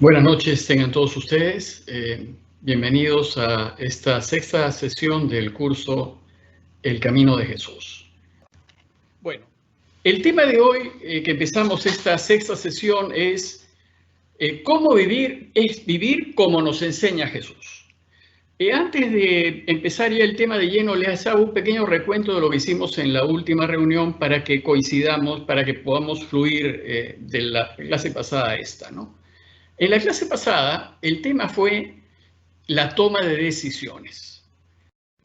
Buenas noches, tengan todos ustedes. Bienvenidos a esta sexta sesión del curso El Camino de Jesús. Bueno, el tema de hoy que empezamos esta sexta sesión es cómo vivir, es vivir como nos enseña Jesús. Antes de empezar ya el tema de lleno, les hago un pequeño recuento de lo que hicimos en la última reunión para que coincidamos, para que podamos fluir de la clase pasada a esta, ¿no? En la clase pasada, el tema fue la toma de decisiones.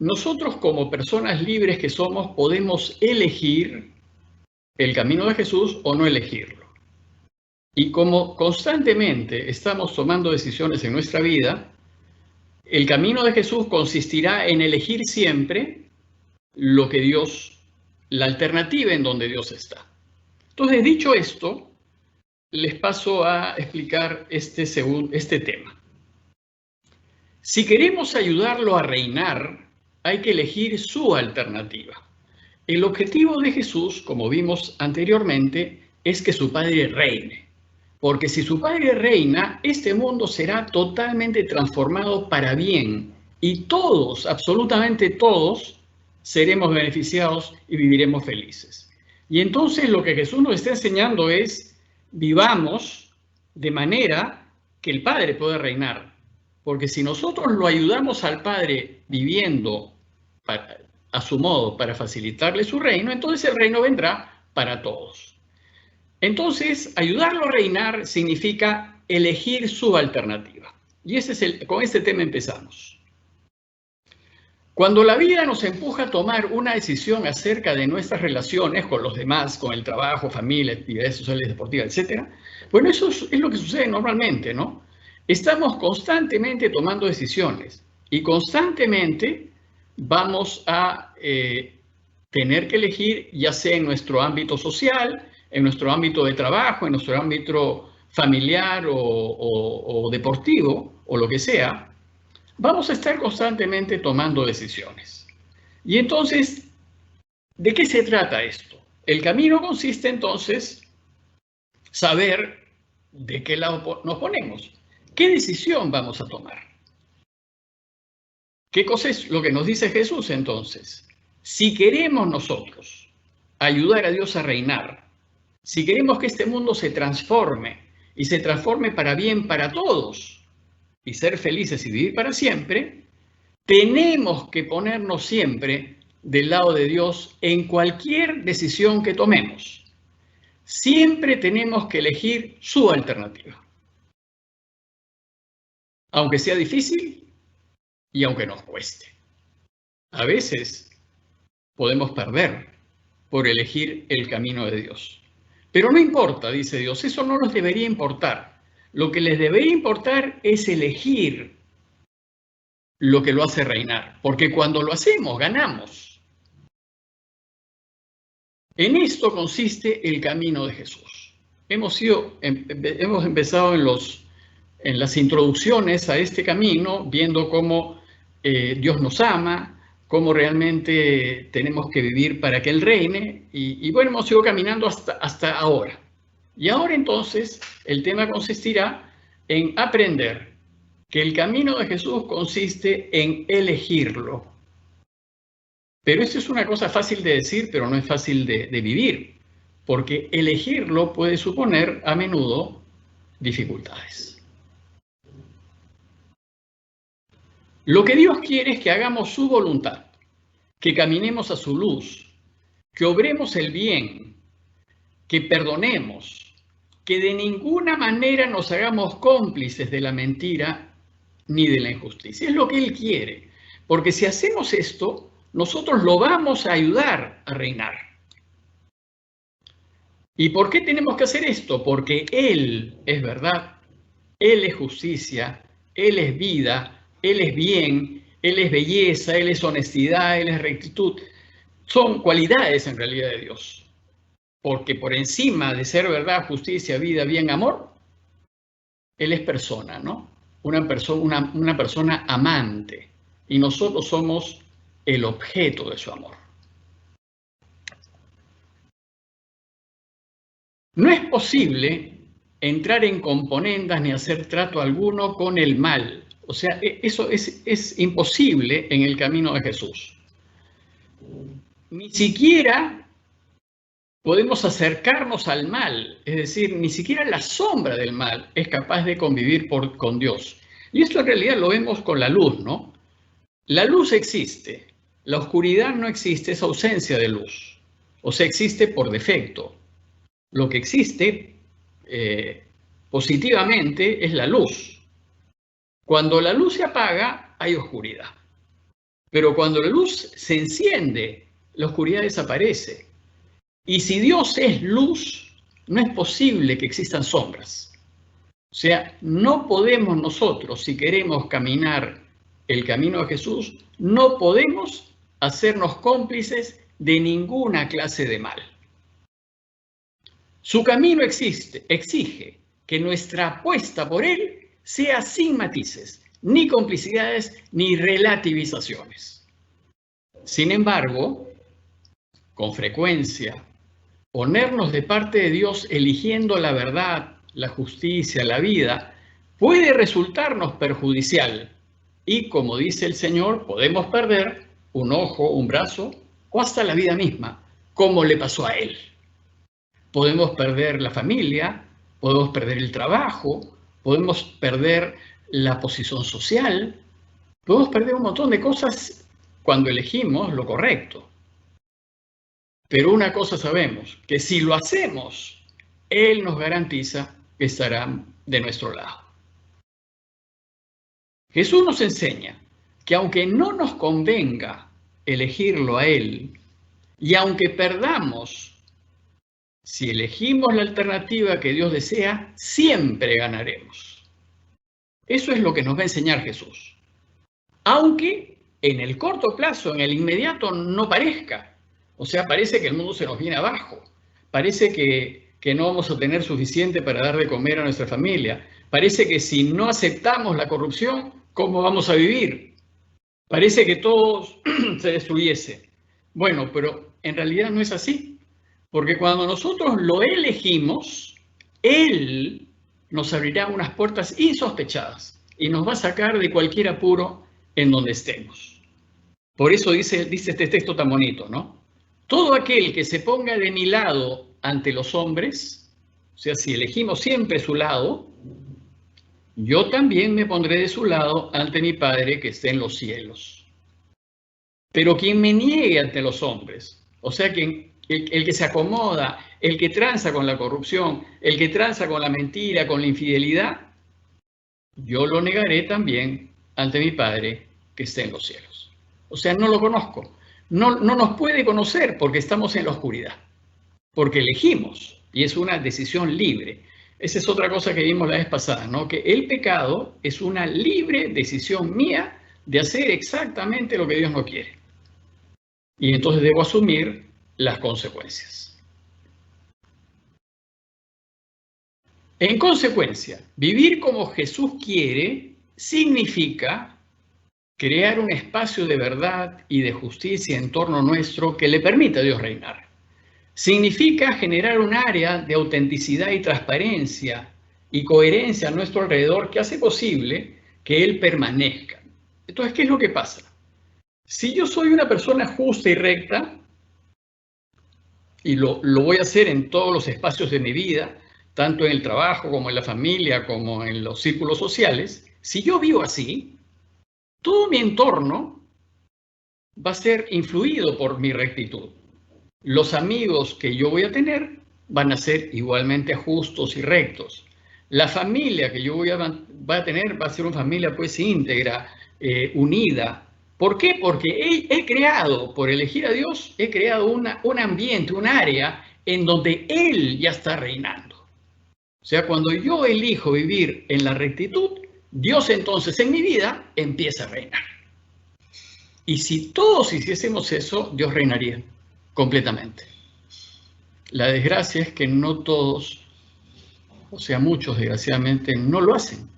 Nosotros, como personas libres que somos, podemos elegir el camino de Jesús o no elegirlo. Y como constantemente estamos tomando decisiones en nuestra vida, el camino de Jesús consistirá en elegir siempre lo que Dios, la alternativa en donde Dios está. Entonces, dicho esto, les paso a explicar este tema. Si queremos ayudarlo a reinar, hay que elegir su alternativa. El objetivo de Jesús, como vimos anteriormente, es que su Padre reine. Porque si su Padre reina, este mundo será totalmente transformado para bien. Y todos, absolutamente todos, seremos beneficiados y viviremos felices. Y entonces lo que Jesús nos está enseñando es, vivamos de manera que el Padre pueda reinar. Porque si nosotros lo ayudamos al Padre viviendo a su modo para facilitarle su reino, entonces el reino vendrá para todos. Entonces, ayudarlo a reinar significa elegir su alternativa. Y con este tema empezamos. Cuando la vida nos empuja a tomar una decisión acerca de nuestras relaciones con los demás, con el trabajo, familia, actividades sociales, deportivas, etc., bueno, eso es lo que sucede normalmente, ¿no? Estamos constantemente tomando decisiones y constantemente vamos a tener que elegir, ya sea en nuestro ámbito social, en nuestro ámbito de trabajo, en nuestro ámbito familiar o deportivo, o lo que sea, vamos a estar constantemente tomando decisiones. Y entonces, ¿de qué se trata esto? El camino consiste entonces en saber de qué lado nos ponemos. ¿Qué decisión vamos a tomar? ¿Qué cosa es lo que nos dice Jesús entonces? Si queremos nosotros ayudar a Dios a reinar, si queremos que este mundo se transforme y se transforme para bien para todos y ser felices y vivir para siempre, tenemos que ponernos siempre del lado de Dios en cualquier decisión que tomemos. Siempre tenemos que elegir su alternativa. Aunque sea difícil y aunque nos cueste. A veces podemos perder por elegir el camino de Dios. Pero no importa, dice Dios, eso no nos debería importar. Lo que les debería importar es elegir lo que lo hace reinar, porque cuando lo hacemos, ganamos. En esto consiste el camino de Jesús. Hemos empezado en las introducciones a este camino, viendo cómo Dios nos ama, cómo realmente tenemos que vivir para que Él reine, y bueno, hemos ido caminando hasta ahora. Y ahora entonces el tema consistirá en aprender que el camino de Jesús consiste en elegirlo. Pero esto es una cosa fácil de decir, pero no es fácil de vivir, porque elegirlo puede suponer a menudo dificultades. Lo que Dios quiere es que hagamos su voluntad, que caminemos a su luz, que obremos el bien, que perdonemos, que de ninguna manera nos hagamos cómplices de la mentira ni de la injusticia. Es lo que Él quiere, porque si hacemos esto, nosotros lo vamos a ayudar a reinar. ¿Y por qué tenemos que hacer esto? Porque Él es verdad, Él es justicia, Él es vida, Él es bien, Él es belleza, Él es honestidad, Él es rectitud. Son cualidades en realidad de Dios. Porque por encima de ser verdad, justicia, vida, bien, amor, Él es persona, ¿no? Una persona amante. Y nosotros somos el objeto de su amor. No es posible entrar en componendas ni hacer trato alguno con el mal. O sea, eso es imposible en el camino de Jesús. Ni siquiera podemos acercarnos al mal, es decir, ni siquiera la sombra del mal es capaz de convivir con Dios. Y esto en realidad lo vemos con la luz, ¿no? La luz existe, la oscuridad no existe, es ausencia de luz. O sea, existe por defecto. Lo que existe positivamente es la luz. Cuando la luz se apaga, hay oscuridad. Pero cuando la luz se enciende, la oscuridad desaparece. Y si Dios es luz, no es posible que existan sombras. O sea, no podemos nosotros, si queremos caminar el camino de Jesús, no podemos hacernos cómplices de ninguna clase de mal. Su camino exige que nuestra apuesta por él sea sin matices, ni complicidades, ni relativizaciones. Sin embargo, con frecuencia, ponernos de parte de Dios eligiendo la verdad, la justicia, la vida, puede resultarnos perjudicial. Y como dice el Señor, podemos perder un ojo, un brazo o hasta la vida misma, como le pasó a él. Podemos perder la familia, podemos perder el trabajo, podemos perder la posición social, podemos perder un montón de cosas cuando elegimos lo correcto. Pero una cosa sabemos, que si lo hacemos, Él nos garantiza que estará de nuestro lado. Jesús nos enseña que aunque no nos convenga elegirlo a Él, y aunque perdamos, si elegimos la alternativa que Dios desea, siempre ganaremos. Eso es lo que nos va a enseñar Jesús. Aunque en el corto plazo, en el inmediato, no parezca. O sea, parece que el mundo se nos viene abajo. Parece que no vamos a tener suficiente para dar de comer a nuestra familia. Parece que si no aceptamos la corrupción, ¿cómo vamos a vivir? Parece que todo se destruyese. Bueno, pero en realidad no es así. Porque cuando nosotros lo elegimos, Él nos abrirá unas puertas insospechadas y nos va a sacar de cualquier apuro en donde estemos. Por eso dice este texto tan bonito, ¿no? Todo aquel que se ponga de mi lado ante los hombres, o sea, si elegimos siempre su lado, yo también me pondré de su lado ante mi Padre que esté en los cielos. Pero quien me niegue ante los hombres, o sea, el que se acomoda, el que tranza con la corrupción, el que tranza con la mentira, con la infidelidad, yo lo negaré también ante mi Padre que esté en los cielos. O sea, no lo conozco. No nos puede conocer porque estamos en la oscuridad, porque elegimos y es una decisión libre. Esa es otra cosa que vimos la vez pasada, ¿no? Que el pecado es una libre decisión mía de hacer exactamente lo que Dios no quiere. Y entonces debo asumir las consecuencias. En consecuencia, vivir como Jesús quiere significa crear un espacio de verdad y de justicia en torno nuestro que le permita a Dios reinar. Significa generar un área de autenticidad y transparencia y coherencia a nuestro alrededor que hace posible que Él permanezca. Entonces, ¿qué es lo que pasa? Si yo soy una persona justa y recta, y lo voy a hacer en todos los espacios de mi vida, tanto en el trabajo como en la familia, como en los círculos sociales, si yo vivo así, todo mi entorno va a ser influido por mi rectitud. Los amigos que yo voy a tener van a ser igualmente justos y rectos. La familia que yo voy a tener va a ser una familia pues íntegra, unida. ¿Por qué? Porque he creado, por elegir a Dios, he creado un ambiente, un área en donde Él ya está reinando. O sea, cuando yo elijo vivir en la rectitud, Dios entonces en mi vida empieza a reinar. Y si todos hiciésemos eso, Dios reinaría completamente. La desgracia es que no todos, o sea, muchos desgraciadamente no lo hacen.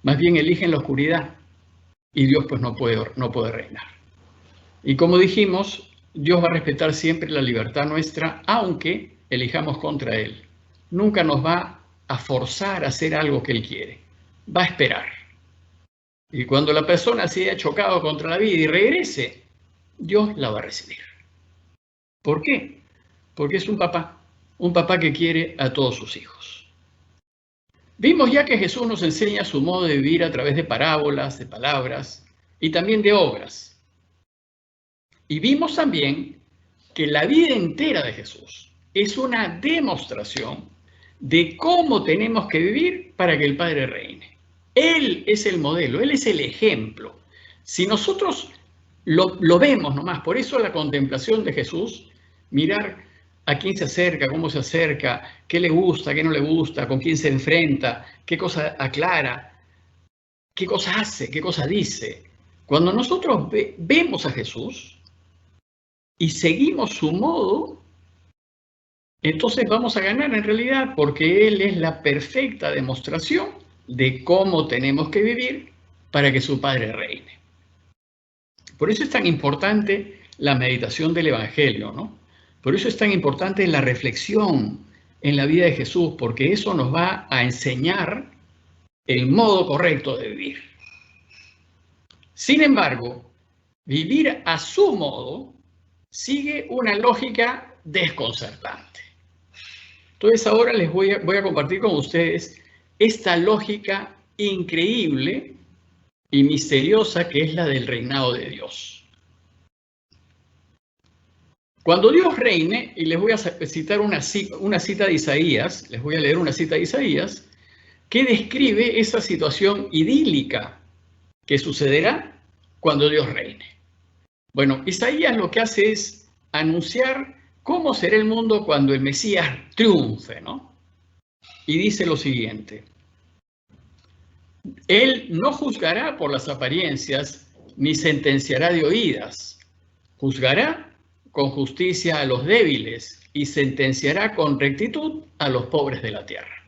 Más bien eligen la oscuridad y Dios pues no puede reinar. Y como dijimos, Dios va a respetar siempre la libertad nuestra, aunque elijamos contra Él. Nunca nos va a forzar a hacer algo que Él quiere. Va a esperar. Y cuando la persona se haya chocado contra la vida y regrese, Dios la va a recibir. ¿Por qué? Porque es un papá que quiere a todos sus hijos. Vimos ya que Jesús nos enseña su modo de vivir a través de parábolas, de palabras y también de obras. Y vimos también que la vida entera de Jesús es una demostración de cómo tenemos que vivir para que el Padre reine. Él es el modelo, Él es el ejemplo. Si nosotros lo vemos nomás, por eso la contemplación de Jesús, mirar a quién se acerca, cómo se acerca, qué le gusta, qué no le gusta, con quién se enfrenta, qué cosa aclara, qué cosa hace, qué cosa dice. Cuando nosotros vemos a Jesús y seguimos su modo, entonces vamos a ganar en realidad, porque Él es la perfecta demostración de cómo tenemos que vivir para que su Padre reine. Por eso es tan importante la meditación del Evangelio, ¿no? Por eso es tan importante la reflexión en la vida de Jesús, porque eso nos va a enseñar el modo correcto de vivir. Sin embargo, vivir a su modo sigue una lógica desconcertante. Entonces ahora les voy a compartir con ustedes esta lógica increíble y misteriosa que es la del reinado de Dios. Cuando Dios reine, y les voy a citar una cita de Isaías, les voy a leer una cita de Isaías, que describe esa situación idílica que sucederá cuando Dios reine. Bueno, Isaías lo que hace es anunciar cómo será el mundo cuando el Mesías triunfe, ¿no? Y dice lo siguiente: Él no juzgará por las apariencias, ni sentenciará de oídas. Juzgará con justicia a los débiles y sentenciará con rectitud a los pobres de la tierra.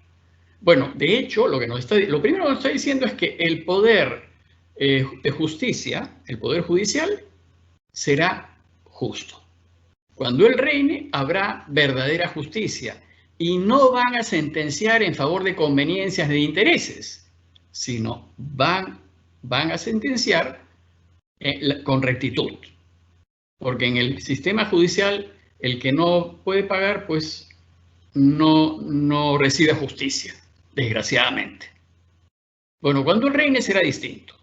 Bueno, de hecho, lo primero que nos está diciendo es que el poder de justicia, el poder judicial, será justo. Cuando Él reine, habrá verdadera justicia y no van a sentenciar en favor de conveniencias de intereses, sino van a sentenciar con rectitud. Porque en el sistema judicial, el que no puede pagar, pues no recibe justicia, desgraciadamente. Bueno, cuando Él reine será distinto.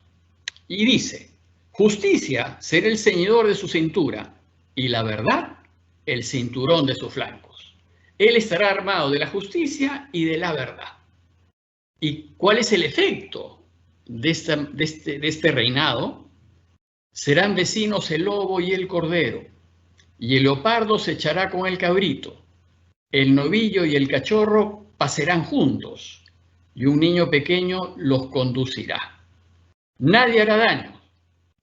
Y dice: justicia será el ceñidor de su cintura y la verdad el cinturón de sus flancos. Él estará armado de la justicia y de la verdad. ¿Y cuál es el efecto de este reinado? Serán vecinos el lobo y el cordero, y el leopardo se echará con el cabrito. El novillo y el cachorro pasarán juntos, y un niño pequeño los conducirá. Nadie hará daño,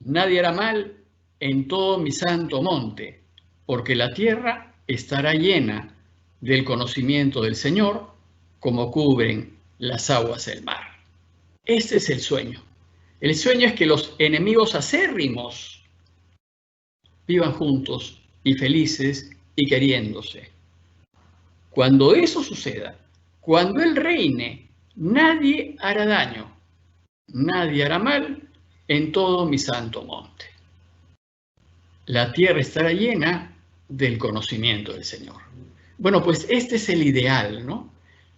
nadie hará mal en todo mi santo monte, porque la tierra estará llena del conocimiento del Señor, como cubren las aguas del mar. Este es el sueño. El sueño es que los enemigos acérrimos vivan juntos y felices y queriéndose. Cuando eso suceda, cuando Él reine, nadie hará daño, nadie hará mal en todo mi santo monte. La tierra estará llena del conocimiento del Señor. Bueno, pues este es el ideal, ¿no?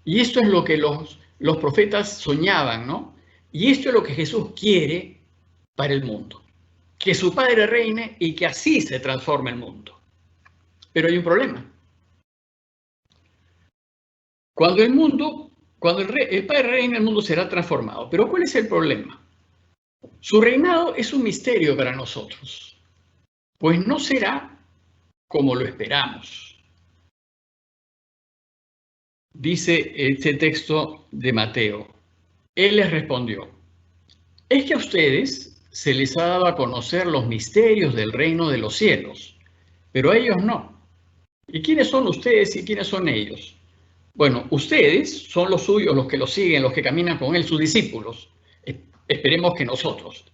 Y esto es lo que los profetas soñaban, ¿no? Y esto es lo que Jesús quiere para el mundo. Que su Padre reine y que así se transforme el mundo. Pero hay un problema. Cuando el Padre reine, el mundo será transformado. Pero ¿cuál es el problema? Su reinado es un misterio para nosotros, pues no será como lo esperamos. Dice este texto de Mateo: Él les respondió: es que a ustedes se les ha dado a conocer los misterios del reino de los cielos, pero a ellos no. ¿Y quiénes son ustedes y quiénes son ellos? Bueno, ustedes son los suyos, los que lo siguen, los que caminan con Él, sus discípulos. Esperemos que nosotros.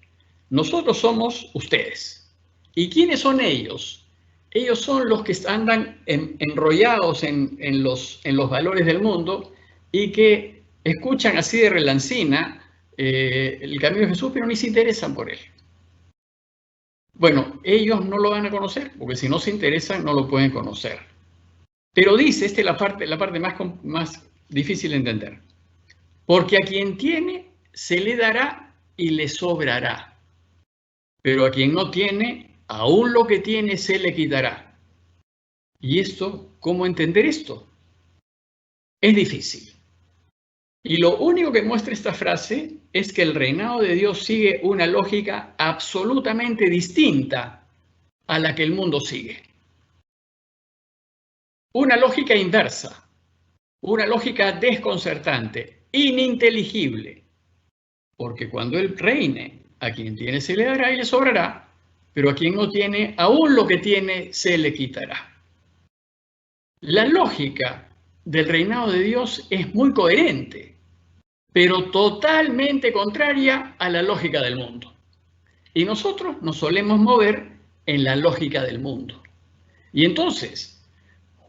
Nosotros somos ustedes. ¿Y quiénes son ellos? Ellos son los que andan enrollados en los valores del mundo y que escuchan así de relancina el camino de Jesús, pero ni se interesan por él. Bueno, ellos no lo van a conocer, porque si no se interesan, no lo pueden conocer. Pero dice, esta es la parte más difícil de entender. Porque a quien tiene, se le dará y le sobrará. Pero a quien no tiene, aún lo que tiene se le quitará. ¿Y esto, cómo entender esto? Es difícil. Y lo único que muestra esta frase es que el reinado de Dios sigue una lógica absolutamente distinta a la que el mundo sigue. Una lógica inversa, una lógica desconcertante, ininteligible. Porque cuando Él reine, a quien tiene se le dará y le sobrará, pero a quien no tiene, aún lo que tiene se le quitará. La lógica del reinado de Dios es muy coherente, pero totalmente contraria a la lógica del mundo. Y nosotros nos solemos mover en la lógica del mundo. Y entonces,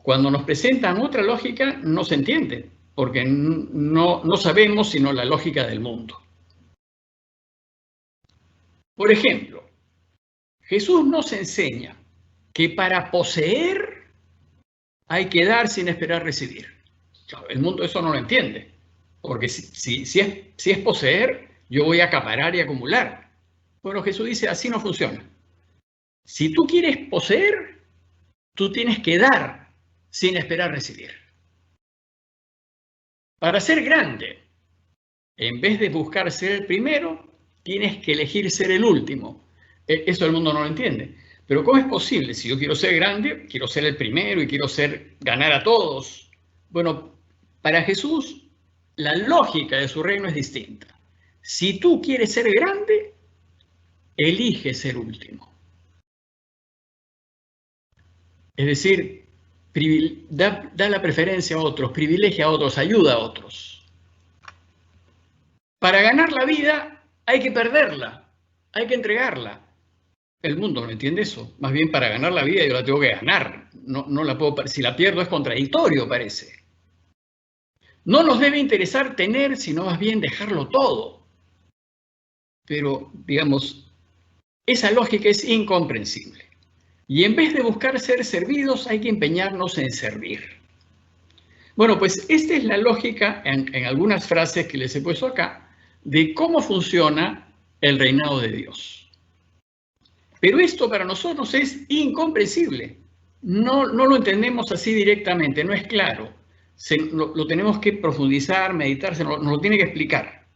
cuando nos presentan otra lógica, no se entiende, porque no sabemos sino la lógica del mundo. Por ejemplo, Jesús nos enseña que para poseer hay que dar sin esperar recibir. El mundo eso no lo entiende, porque si es poseer, yo voy a acaparar y acumular. Bueno, Jesús dice, así no funciona. Si tú quieres poseer, tú tienes que dar sin esperar recibir. Para ser grande, en vez de buscar ser el primero, tienes que elegir ser el último. Eso el mundo no lo entiende. Pero ¿cómo es posible? Si yo quiero ser grande, quiero ser el primero y quiero ganar a todos. Bueno, para Jesús, la lógica de su reino es distinta. Si tú quieres ser grande, elige ser último. Es decir, da la preferencia a otros, privilegia a otros, ayuda a otros. Para ganar la vida hay que perderla, hay que entregarla. El mundo no entiende eso. Más bien, para ganar la vida yo la tengo que ganar. No la puedo, si la pierdo es contradictorio, parece. No nos debe interesar tener, sino más bien dejarlo todo. Pero, digamos, esa lógica es incomprensible. Y en vez de buscar ser servidos, hay que empeñarnos en servir. Bueno, pues esta es la lógica, en algunas frases que les he puesto acá, de cómo funciona el reinado de Dios. Pero esto para nosotros es incomprensible. No lo entendemos así directamente, no es claro. Lo tenemos que profundizar, meditar, nos lo tiene que explicar.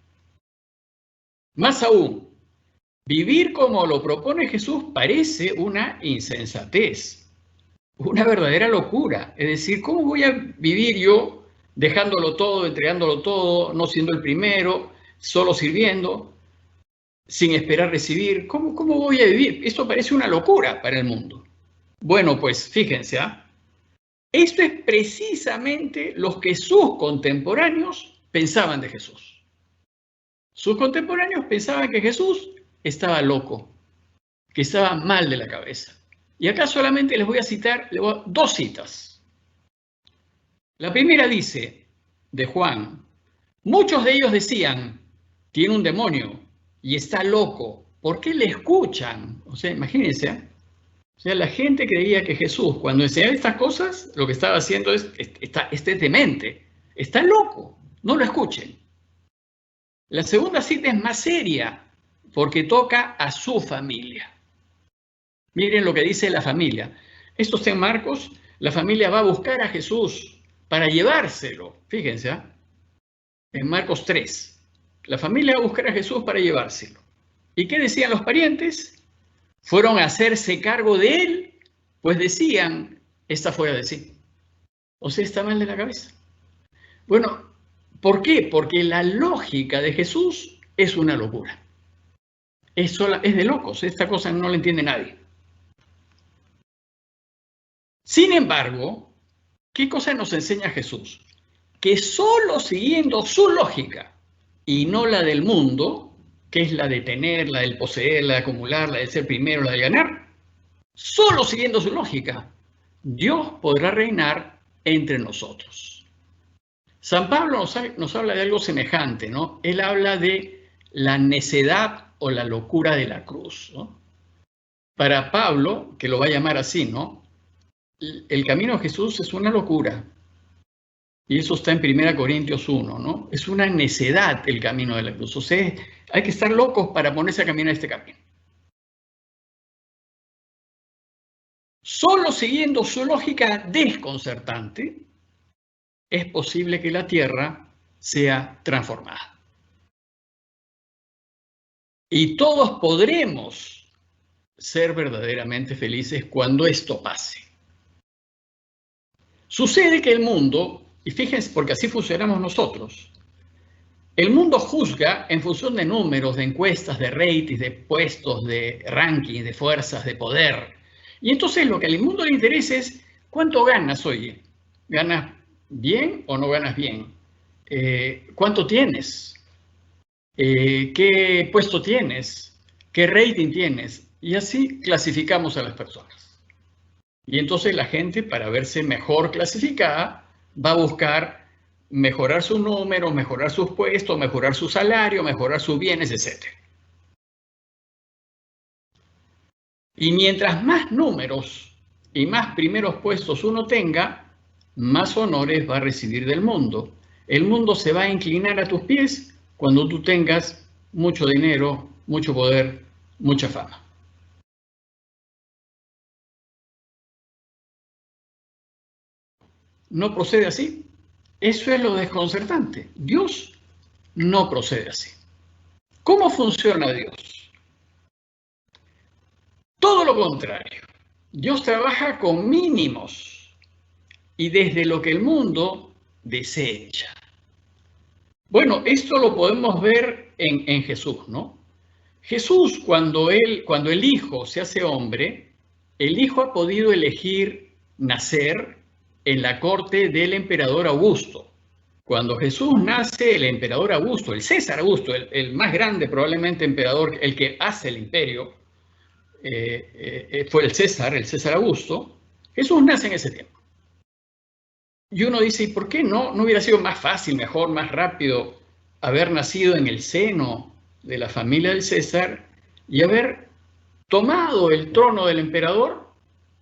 Más aún, vivir como lo propone Jesús parece una insensatez, una verdadera locura. Es decir, ¿cómo voy a vivir yo dejándolo todo, entregándolo todo, no siendo el primero, solo sirviendo, sin esperar recibir? ¿Cómo voy a vivir? Esto parece una locura para el mundo. Bueno, pues fíjense, esto es precisamente lo que sus contemporáneos pensaban de Jesús. Sus contemporáneos pensaban que Jesús estaba loco, que estaba mal de la cabeza. Y acá solamente les voy a citar dos citas. La primera dice, de Juan, muchos de ellos decían, tiene un demonio y está loco. ¿Por qué le escuchan? O sea, imagínense, O sea, la gente creía que Jesús, cuando enseñaba estas cosas, lo que estaba haciendo está demente, está loco, no lo escuchen. La segunda cita es más seria, porque toca a su familia. Miren lo que dice la familia. Esto está en Marcos, la familia va a buscar a Jesús para llevárselo. Fíjense, en Marcos 3, la familia va a buscar a Jesús para llevárselo. ¿Y qué decían los parientes? Fueron a hacerse cargo de él, pues decían, está fuera de sí. O sea, está mal de la cabeza. Bueno, ¿por qué? Porque la lógica de Jesús es una locura. Es de locos, esta cosa no la entiende nadie. Sin embargo, ¿qué cosa nos enseña Jesús? Que solo siguiendo su lógica y no la del mundo, que es la de tener, la del poseer, la de acumular, la de ser primero, la de ganar, solo siguiendo su lógica, Dios podrá reinar entre nosotros. San Pablo nos habla de algo semejante, ¿no? Él habla de la necedad o la locura de la cruz, ¿no? Para Pablo, que lo va a llamar así, ¿no? El camino a Jesús es una locura. Y eso está en 1 Corintios 1, ¿no? Es una necedad el camino de la cruz. O sea, hay que estar locos para ponerse a caminar este camino. Solo siguiendo su lógica desconcertante es posible que la Tierra sea transformada. Y todos podremos ser verdaderamente felices cuando esto pase. Sucede que el mundo, y fíjense, porque así funcionamos nosotros, el mundo juzga en función de números, de encuestas, de ratings, de puestos, de rankings, de fuerzas, de poder. Y entonces lo que al mundo le interesa es cuánto ganas, oye. ¿Ganas bien o no ganas bien? ¿Cuánto tienes? ¿Qué puesto tienes? ¿Qué rating tienes? Y así clasificamos a las personas. Y entonces la gente, para verse mejor clasificada, va a buscar mejorar su número, mejorar sus puestos, mejorar su salario, mejorar sus bienes, etc. Y mientras más números y más primeros puestos uno tenga, más honores va a recibir del mundo. El mundo se va a inclinar a tus pies cuando tú tengas mucho dinero, mucho poder, mucha fama. No procede así. Eso es lo desconcertante. Dios no procede así. ¿Cómo funciona Dios? Todo lo contrario. Dios trabaja con mínimos y desde lo que el mundo desecha. Bueno, esto lo podemos ver en Jesús, ¿no? Jesús, cuando el Hijo se hace hombre, el Hijo ha podido elegir nacer en la corte del emperador Augusto. Cuando Jesús nace, el emperador Augusto, el César Augusto, el más grande probablemente emperador, el que hace el imperio, fue el César Augusto. Jesús nace en ese tiempo. Y uno dice, ¿y por qué no hubiera sido más fácil, mejor, más rápido haber nacido en el seno de la familia del César y haber tomado el trono del emperador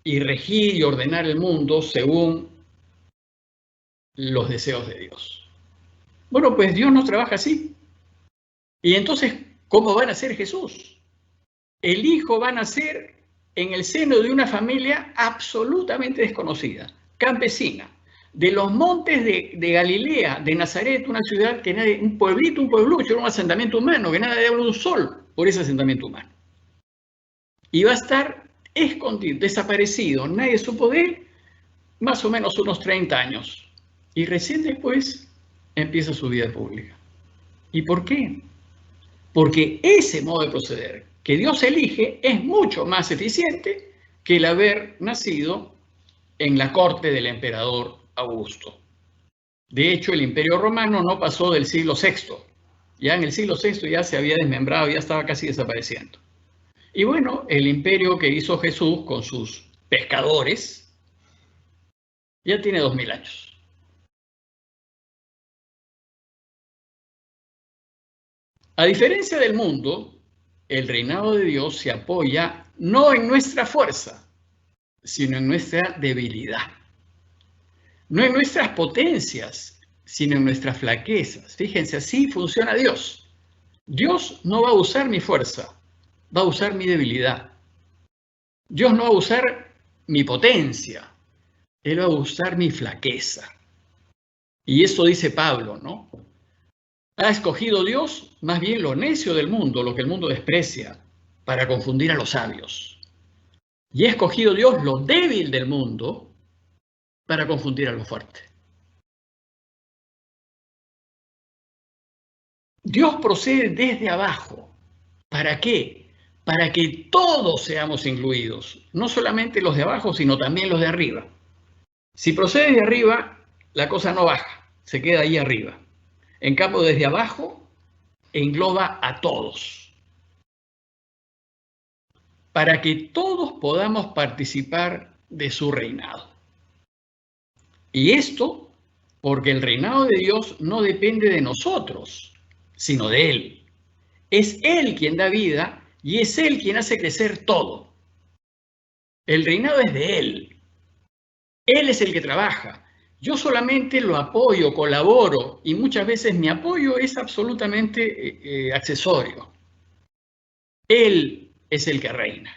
y regir y ordenar el mundo según los deseos de Dios? Bueno, pues Dios no trabaja así. Y entonces, ¿cómo va a nacer Jesús? El Hijo va a nacer en el seno de una familia absolutamente desconocida, campesina, de los montes de Galilea, de Nazaret, una ciudad que nadie, un pueblucho, un asentamiento humano, que nadie habla un sol por ese asentamiento humano. Y va a estar escondido, desaparecido, nadie supo de él, más o menos unos 30 años. Y recién después empieza su vida pública. ¿Y por qué? Porque ese modo de proceder que Dios elige es mucho más eficiente que el haber nacido en la corte del emperador Augusto. De hecho, el Imperio Romano no pasó del siglo VI. Ya en el siglo VI ya se había desmembrado, ya estaba casi desapareciendo. Y bueno, el imperio que hizo Jesús con sus pescadores ya tiene 2000 años. A diferencia del mundo, el reinado de Dios se apoya no en nuestra fuerza, sino en nuestra debilidad. No en nuestras potencias, sino en nuestras flaquezas. Fíjense, así funciona Dios. Dios no va a usar mi fuerza, va a usar mi debilidad. Dios no va a usar mi potencia, Él va a usar mi flaqueza. Y esto dice Pablo, ¿no? Ha escogido Dios más bien lo necio del mundo, lo que el mundo desprecia, para confundir a los sabios. Y ha escogido Dios lo débil del mundo para confundir a lo fuerte. Dios procede desde abajo. ¿Para qué? Para que todos seamos incluidos, no solamente los de abajo, sino también los de arriba. Si procede de arriba, la cosa no baja, se queda ahí arriba. En cambio, desde abajo, engloba a todos. Para que todos podamos participar de su reinado. Y esto porque el reinado de Dios no depende de nosotros, sino de Él. Es Él quien da vida y es Él quien hace crecer todo. El reinado es de Él. Él es el que trabaja. Yo solamente lo apoyo, colaboro, y muchas veces mi apoyo es absolutamente accesorio. Él es el que reina.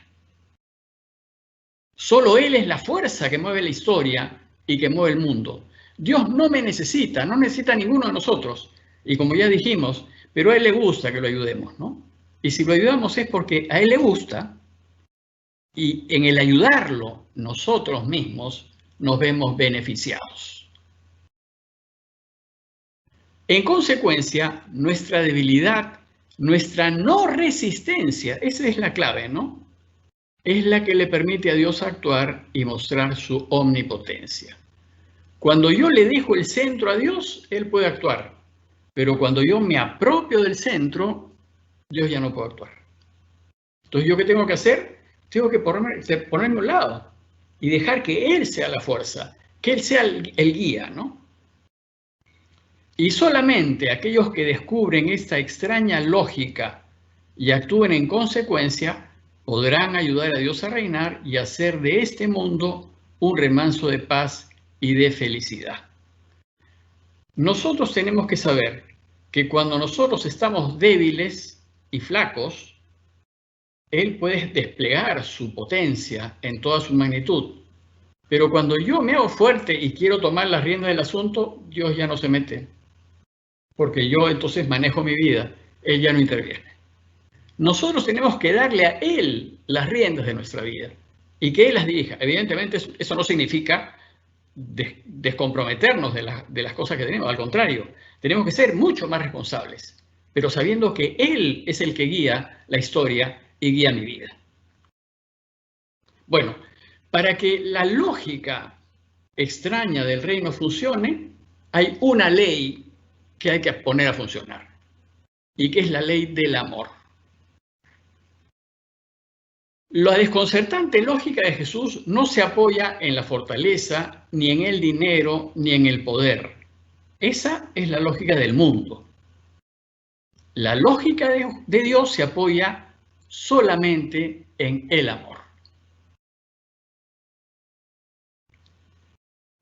Solo Él es la fuerza que mueve la historia y que mueve el mundo. Dios no me necesita, no necesita a ninguno de nosotros. Y como ya dijimos, pero a Él le gusta que lo ayudemos, ¿no? Y si lo ayudamos es porque a Él le gusta, y en el ayudarlo nosotros mismos nos vemos beneficiados. En consecuencia, nuestra debilidad, nuestra no resistencia, esa es la clave, ¿no? Es la que le permite a Dios actuar y mostrar su omnipotencia. Cuando yo le dejo el centro a Dios, Él puede actuar. Pero cuando yo me apropio del centro, Dios ya no puede actuar. Entonces, ¿yo qué tengo que hacer? Tengo que ponerme a un lado y dejar que Él sea la fuerza, que Él sea el guía, ¿no? Y solamente aquellos que descubren esta extraña lógica y actúen en consecuencia, podrán ayudar a Dios a reinar y hacer de este mundo un remanso de paz y de felicidad. Nosotros tenemos que saber que cuando nosotros estamos débiles y flacos, Él puede desplegar su potencia en toda su magnitud. Pero cuando yo me hago fuerte y quiero tomar las riendas del asunto, Dios ya no se mete. Porque yo entonces manejo mi vida, Él ya no interviene. Nosotros tenemos que darle a Él las riendas de nuestra vida y que Él las dirija. Evidentemente eso no significa descomprometernos de las cosas que tenemos, al contrario, tenemos que ser mucho más responsables, pero sabiendo que Él es el que guía la historia y guía mi vida. Bueno, para que la lógica extraña del reino funcione, hay una ley que hay que poner a funcionar, y que es la ley del amor. La desconcertante lógica de Jesús no se apoya en la fortaleza, ni en el dinero, ni en el poder. Esa es la lógica del mundo. La lógica de Dios se apoya solamente en el amor.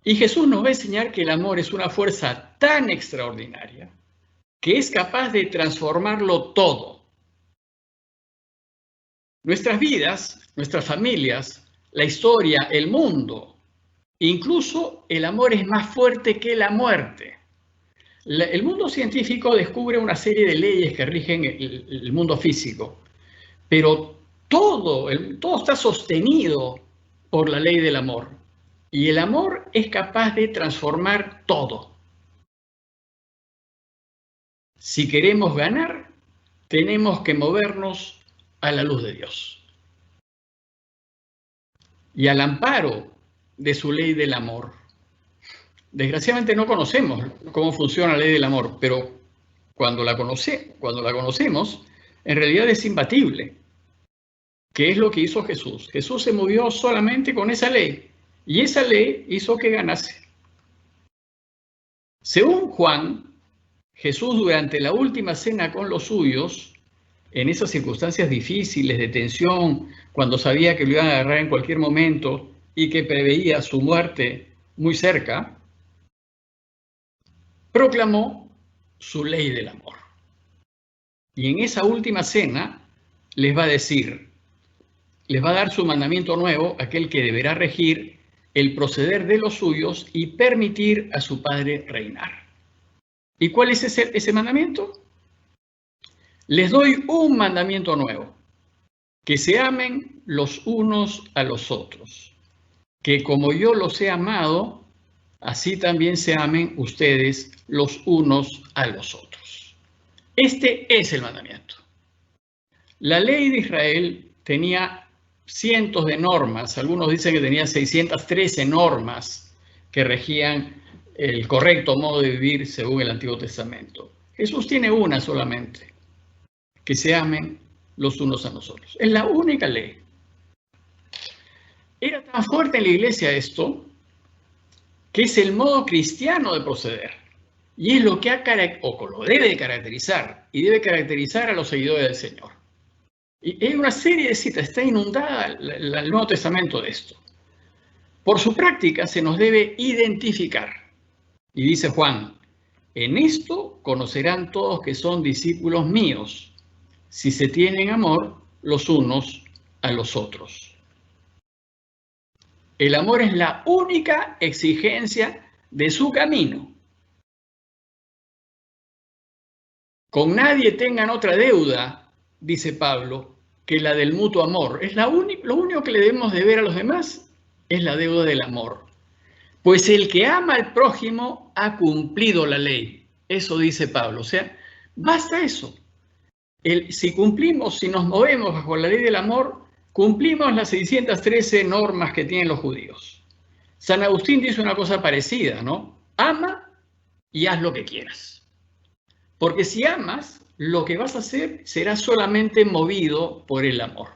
Y Jesús nos va a enseñar que el amor es una fuerza tan extraordinaria que es capaz de transformarlo todo. Nuestras vidas, nuestras familias, la historia, el mundo, incluso el amor es más fuerte que la muerte. El mundo científico descubre una serie de leyes que rigen el mundo físico, pero todo está sostenido por la ley del amor. Y el amor es capaz de transformar todo. Si queremos ganar, tenemos que movernos a la luz de Dios y al amparo de su ley del amor. Desgraciadamente no conocemos cómo funciona la ley del amor, pero cuando la conocemos, en realidad es imbatible. ¿Qué es lo que hizo Jesús? Jesús se movió solamente con esa ley, y esa ley hizo que ganase. Según Juan, Jesús durante la última cena con los suyos, en esas circunstancias difíciles de tensión, cuando sabía que lo iban a agarrar en cualquier momento y que preveía su muerte muy cerca, proclamó su ley del amor. Y en esa última cena les va a decir, les va a dar su mandamiento nuevo, aquel que deberá regir el proceder de los suyos y permitir a su Padre reinar. ¿Y cuál es ese mandamiento? Les doy un mandamiento nuevo, que se amen los unos a los otros, que como yo los he amado, así también se amen ustedes los unos a los otros. Este es el mandamiento. La ley de Israel tenía cientos de normas, algunos dicen que tenía 613 normas que regían el correcto modo de vivir según el Antiguo Testamento. Jesús tiene una solamente, que se amen los unos a los otros. Es la única ley. Era tan fuerte en la iglesia esto que es el modo cristiano de proceder. Y es lo que lo debe caracterizar, y debe caracterizar a los seguidores del Señor. Y hay una serie de citas, está inundada el Nuevo Testamento de esto. Por su práctica se nos debe identificar. Y dice Juan, en esto conocerán todos que son discípulos míos, si se tienen amor los unos a los otros. El amor es la única exigencia de su camino. Con nadie tengan otra deuda, dice Pablo, que la del mutuo amor. Es lo único que le debemos deber a los demás es la deuda del amor. Pues el que ama al prójimo ha cumplido la ley. Eso dice Pablo. O sea, basta eso. Si cumplimos, si nos movemos bajo la ley del amor, cumplimos las 613 normas que tienen los judíos. San Agustín dice una cosa parecida, ¿no? Ama y haz lo que quieras. Porque si amas, lo que vas a hacer será solamente movido por el amor.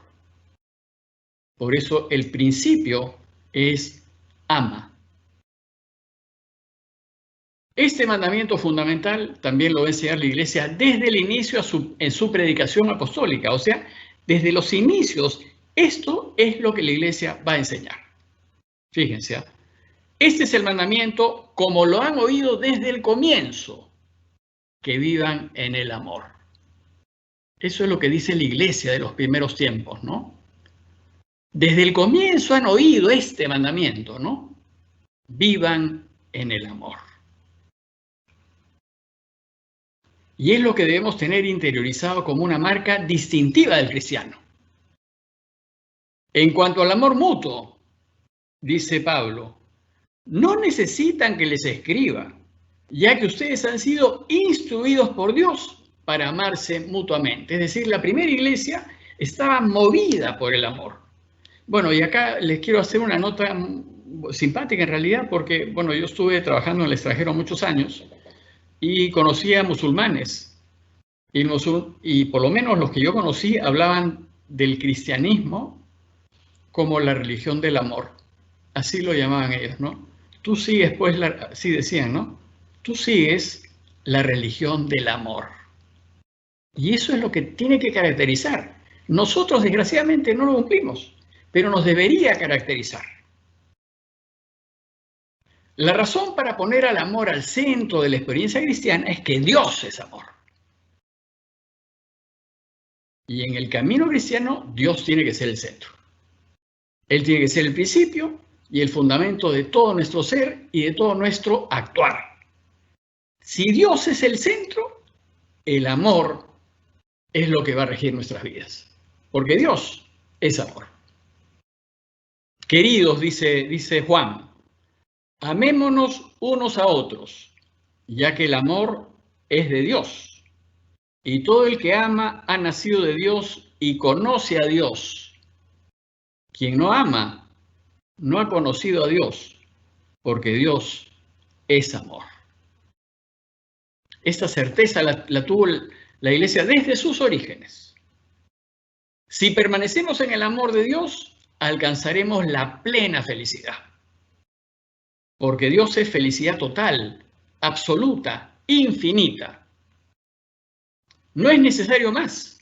Por eso el principio es ama. Este mandamiento fundamental también lo va a enseñar la Iglesia desde el inicio en su predicación apostólica. O sea, desde los inicios, esto es lo que la Iglesia va a enseñar. Fíjense, este es el mandamiento como lo han oído desde el comienzo, que vivan en el amor. Eso es lo que dice la Iglesia de los primeros tiempos, ¿no? Desde el comienzo han oído este mandamiento, ¿no? Vivan en el amor. Y es lo que debemos tener interiorizado como una marca distintiva del cristiano. En cuanto al amor mutuo, dice Pablo, no necesitan que les escriba, ya que ustedes han sido instruidos por Dios para amarse mutuamente. Es decir, la primera iglesia estaba movida por el amor. Bueno, y acá les quiero hacer una nota simpática en realidad, porque, bueno, yo estuve trabajando en el extranjero muchos años y conocí a musulmanes. Y por lo menos los que yo conocí hablaban del cristianismo como la religión del amor. Así lo llamaban ellos, ¿no? Tú sigues, pues, así decían, ¿no? Tú sigues la religión del amor. Y eso es lo que tiene que caracterizar. Nosotros, desgraciadamente, no lo cumplimos, pero nos debería caracterizar. La razón para poner al amor al centro de la experiencia cristiana es que Dios es amor. Y en el camino cristiano, Dios tiene que ser el centro. Él tiene que ser el principio y el fundamento de todo nuestro ser y de todo nuestro actuar. Si Dios es el centro, el amor es lo que va a regir nuestras vidas. Porque Dios es amor. Queridos, dice Juan, amémonos unos a otros, ya que el amor es de Dios. Y todo el que ama ha nacido de Dios y conoce a Dios. Quien no ama no ha conocido a Dios, porque Dios es amor. Esta certeza la tuvo la Iglesia desde sus orígenes. Si permanecemos en el amor de Dios, alcanzaremos la plena felicidad. Porque Dios es felicidad total, absoluta, infinita. No es necesario más,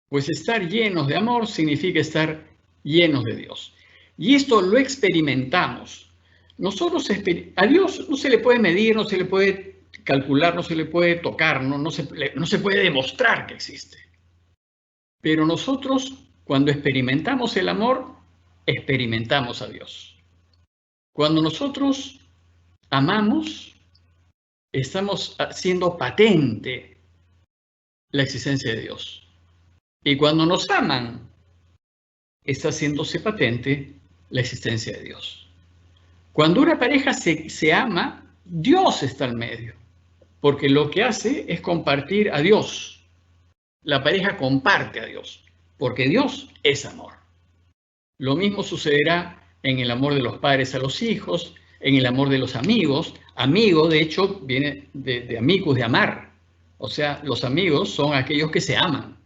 pues estar llenos de amor significa estar llenos de Dios. Y esto lo experimentamos. Nosotros a Dios no se le puede medir, no se le puede calcular, no se le puede tocar, no se puede demostrar que existe. Pero nosotros, cuando experimentamos el amor, experimentamos a Dios. Cuando nosotros amamos, estamos haciendo patente la existencia de Dios. Y cuando nos aman, está haciéndose patente la existencia de Dios. Cuando una pareja se ama, Dios está al medio, porque lo que hace es compartir a Dios. La pareja comparte a Dios, porque Dios es amor. Lo mismo sucederá en el amor de los padres a los hijos, en el amor de los amigos. Amigo, de hecho, viene de amicus, de amar. O sea, los amigos son aquellos que se aman.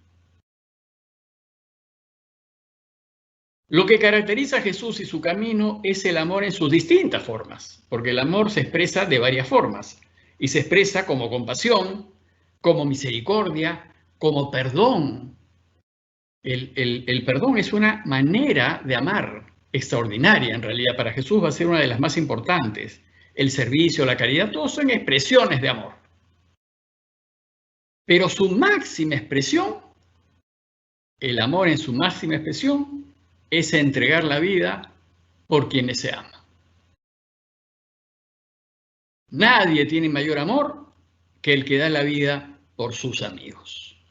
Lo que caracteriza a Jesús y su camino es el amor en sus distintas formas, porque el amor se expresa de varias formas y se expresa como compasión, como misericordia, como perdón. El perdón es una manera de amar extraordinaria, en realidad. Para Jesús va a ser una de las más importantes. El servicio, la caridad, todos son expresiones de amor. Pero su máxima expresión, el amor en su máxima expresión, es entregar la vida por quienes se ama. Nadie tiene mayor amor que el que da la vida por sus amigos.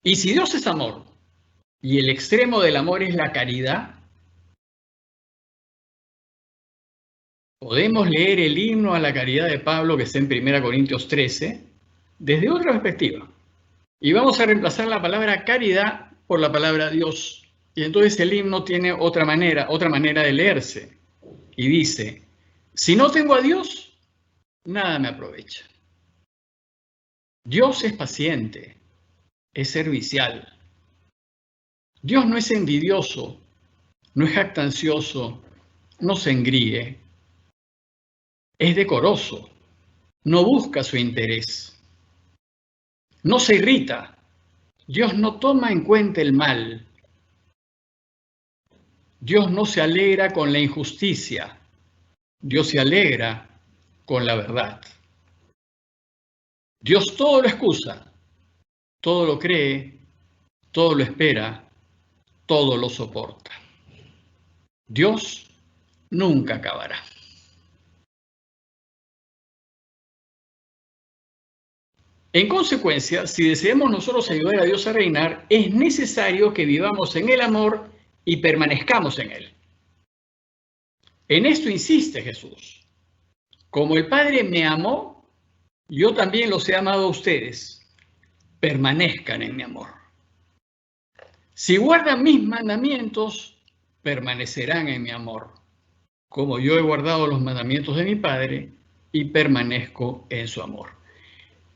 Y si Dios es amor y el extremo del amor es la caridad, podemos leer el himno a la caridad de Pablo que está en 1 Corintios 13 desde otra perspectiva. Y vamos a reemplazar la palabra caridad por la palabra Dios. Y entonces el himno tiene otra manera de leerse. Y dice, si no tengo a Dios, nada me aprovecha. Dios es paciente, es servicial. Dios no es envidioso, no es jactancioso, no se engríe. Es decoroso, no busca su interés. No se irrita. Dios no toma en cuenta el mal. Dios no se alegra con la injusticia. Dios se alegra con la verdad. Dios todo lo excusa, todo lo cree, todo lo espera, todo lo soporta. Dios nunca acabará. En consecuencia, si deseamos nosotros ayudar a Dios a reinar, es necesario que vivamos en el amor y permanezcamos en él. En esto insiste Jesús. Como el Padre me amó, yo también los he amado a ustedes. Permanezcan en mi amor. Si guardan mis mandamientos, permanecerán en mi amor, como yo he guardado los mandamientos de mi Padre y permanezco en su amor.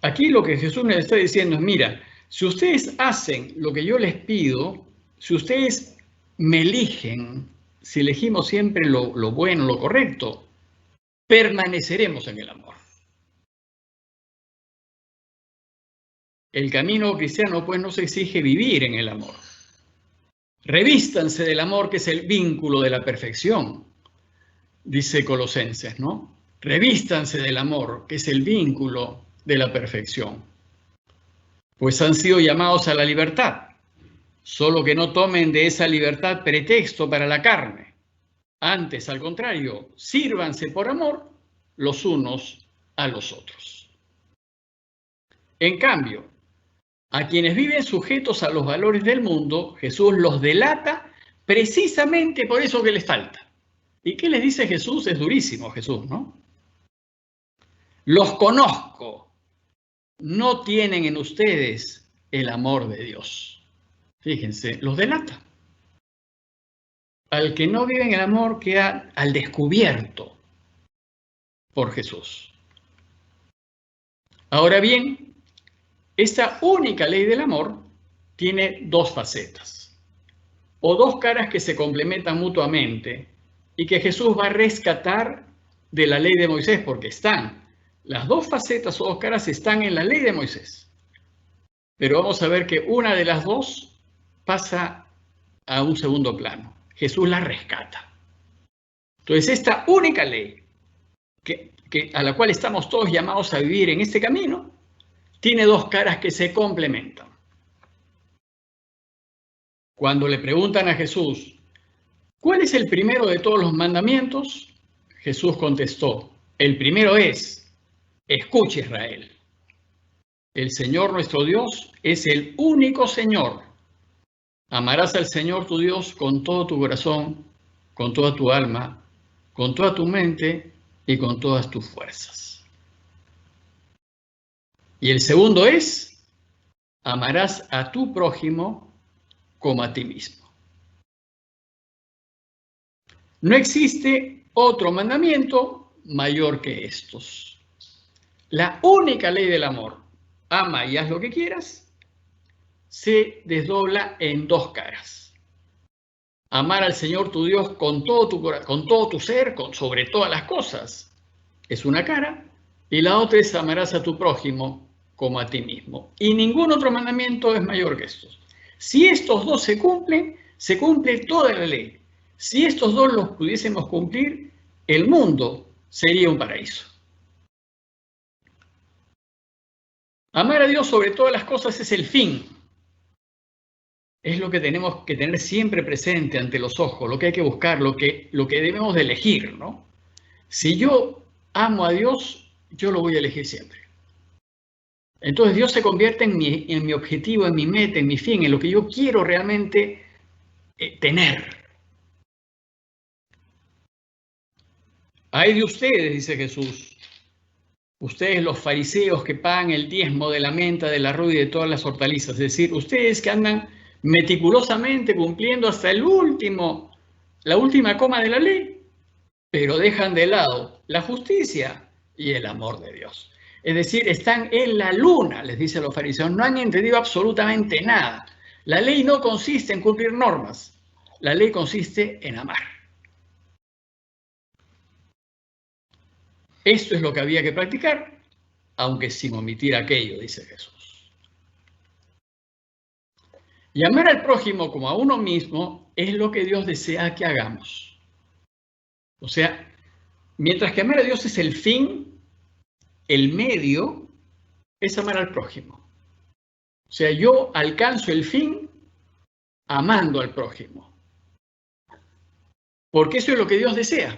Aquí lo que Jesús me está diciendo es, mira, si ustedes hacen lo que yo les pido, si ustedes me eligen, si elegimos siempre lo bueno, lo correcto, permaneceremos en el amor. El camino cristiano, pues, nos exige vivir en el amor. Revístanse del amor, que es el vínculo de la perfección, dice Colosenses, ¿no? Revístanse del amor, que es el vínculo de la perfección. Pues han sido llamados a la libertad, solo que no tomen de esa libertad pretexto para la carne. Antes, al contrario, sírvanse por amor los unos a los otros. En cambio, a quienes viven sujetos a los valores del mundo, Jesús los delata precisamente por eso que les falta. ¿Y qué les dice Jesús? Es durísimo Jesús, ¿no? Los conozco, no tienen en ustedes el amor de Dios. Fíjense, los delata. Al que no vive en el amor queda al descubierto por Jesús. Ahora bien, esta única ley del amor tiene dos facetas, o dos caras que se complementan mutuamente y que Jesús va a rescatar de la ley de Moisés, porque están. Las dos facetas o dos caras están en la ley de Moisés. Pero vamos a ver que una de las dos pasa a un segundo plano. Jesús la rescata. Entonces, esta única ley a la cual estamos todos llamados a vivir en este camino, tiene dos caras que se complementan. Cuando le preguntan a Jesús, ¿cuál es el primero de todos los mandamientos? Jesús contestó, el primero es, escucha Israel. El Señor nuestro Dios es el único Señor. Amarás al Señor tu Dios con todo tu corazón, con toda tu alma, con toda tu mente y con todas tus fuerzas. Y el segundo es, amarás a tu prójimo como a ti mismo. No existe otro mandamiento mayor que estos. La única ley del amor, ama y haz lo que quieras, se desdobla en dos caras. Amar al Señor tu Dios con todo tu ser, sobre todas las cosas, es una cara, y la otra es amarás a tu prójimo como a ti mismo. Y ningún otro mandamiento es mayor que estos. Si estos dos se cumple toda la ley. Si estos dos los pudiésemos cumplir, el mundo sería un paraíso. Amar a Dios sobre todas las cosas es el fin. Es lo que tenemos que tener siempre presente ante los ojos, lo que hay que buscar, lo que debemos de elegir, ¿no? Si yo amo a Dios, yo lo voy a elegir siempre. Entonces Dios se convierte en mi objetivo, en mi meta, en mi fin, en lo que yo quiero realmente tener. Ay de ustedes, dice Jesús, ustedes los fariseos que pagan el diezmo de la menta, del arroz y de todas las hortalizas, es decir, ustedes que andan meticulosamente cumpliendo hasta la última coma de la ley, pero dejan de lado la justicia y el amor de Dios. Es decir, están en la luna, les dice a los fariseos, no han entendido absolutamente nada. La ley no consiste en cumplir normas, la ley consiste en amar. Esto es lo que había que practicar, aunque sin omitir aquello, dice Jesús. Y amar al prójimo como a uno mismo es lo que Dios desea que hagamos. O sea, mientras que amar a Dios es el fin, el medio es amar al prójimo. O sea, yo alcanzo el fin amando al prójimo. Porque eso es lo que Dios desea.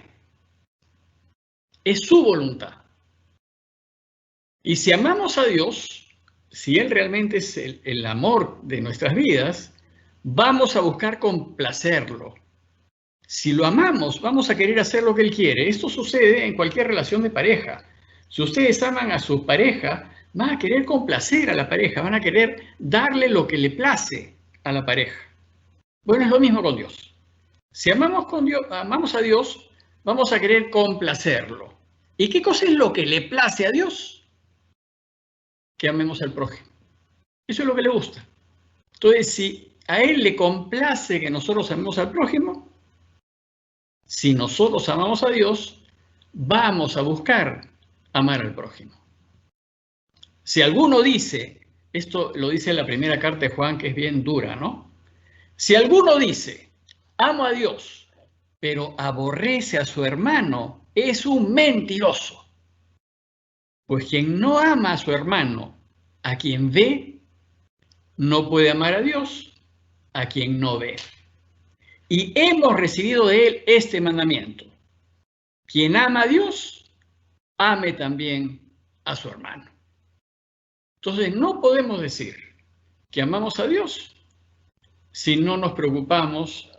Es su voluntad. Y si amamos a Dios, si Él realmente es el amor de nuestras vidas, vamos a buscar complacerlo. Si lo amamos, vamos a querer hacer lo que Él quiere. Esto sucede en cualquier relación de pareja. Si ustedes aman a su pareja, van a querer complacer a la pareja, van a querer darle lo que le place a la pareja. Bueno, es lo mismo con Dios. Si amamos a Dios, vamos a querer complacerlo. ¿Y qué cosa es lo que le place a Dios? Que amemos al prójimo. Eso es lo que le gusta. Entonces, si a Él le complace que nosotros amemos al prójimo, si nosotros amamos a Dios, vamos a buscar amar al prójimo. Si alguno dice, esto lo dice la primera carta de Juan, que es bien dura, ¿no? Si alguno dice, amo a Dios, pero aborrece a su hermano, es un mentiroso. Pues quien no ama a su hermano, a quien ve, no puede amar a Dios, a quien no ve. Y hemos recibido de Él este mandamiento. Quien ama a Dios, ame también a su hermano. Entonces, no podemos decir que amamos a Dios si no nos preocupamos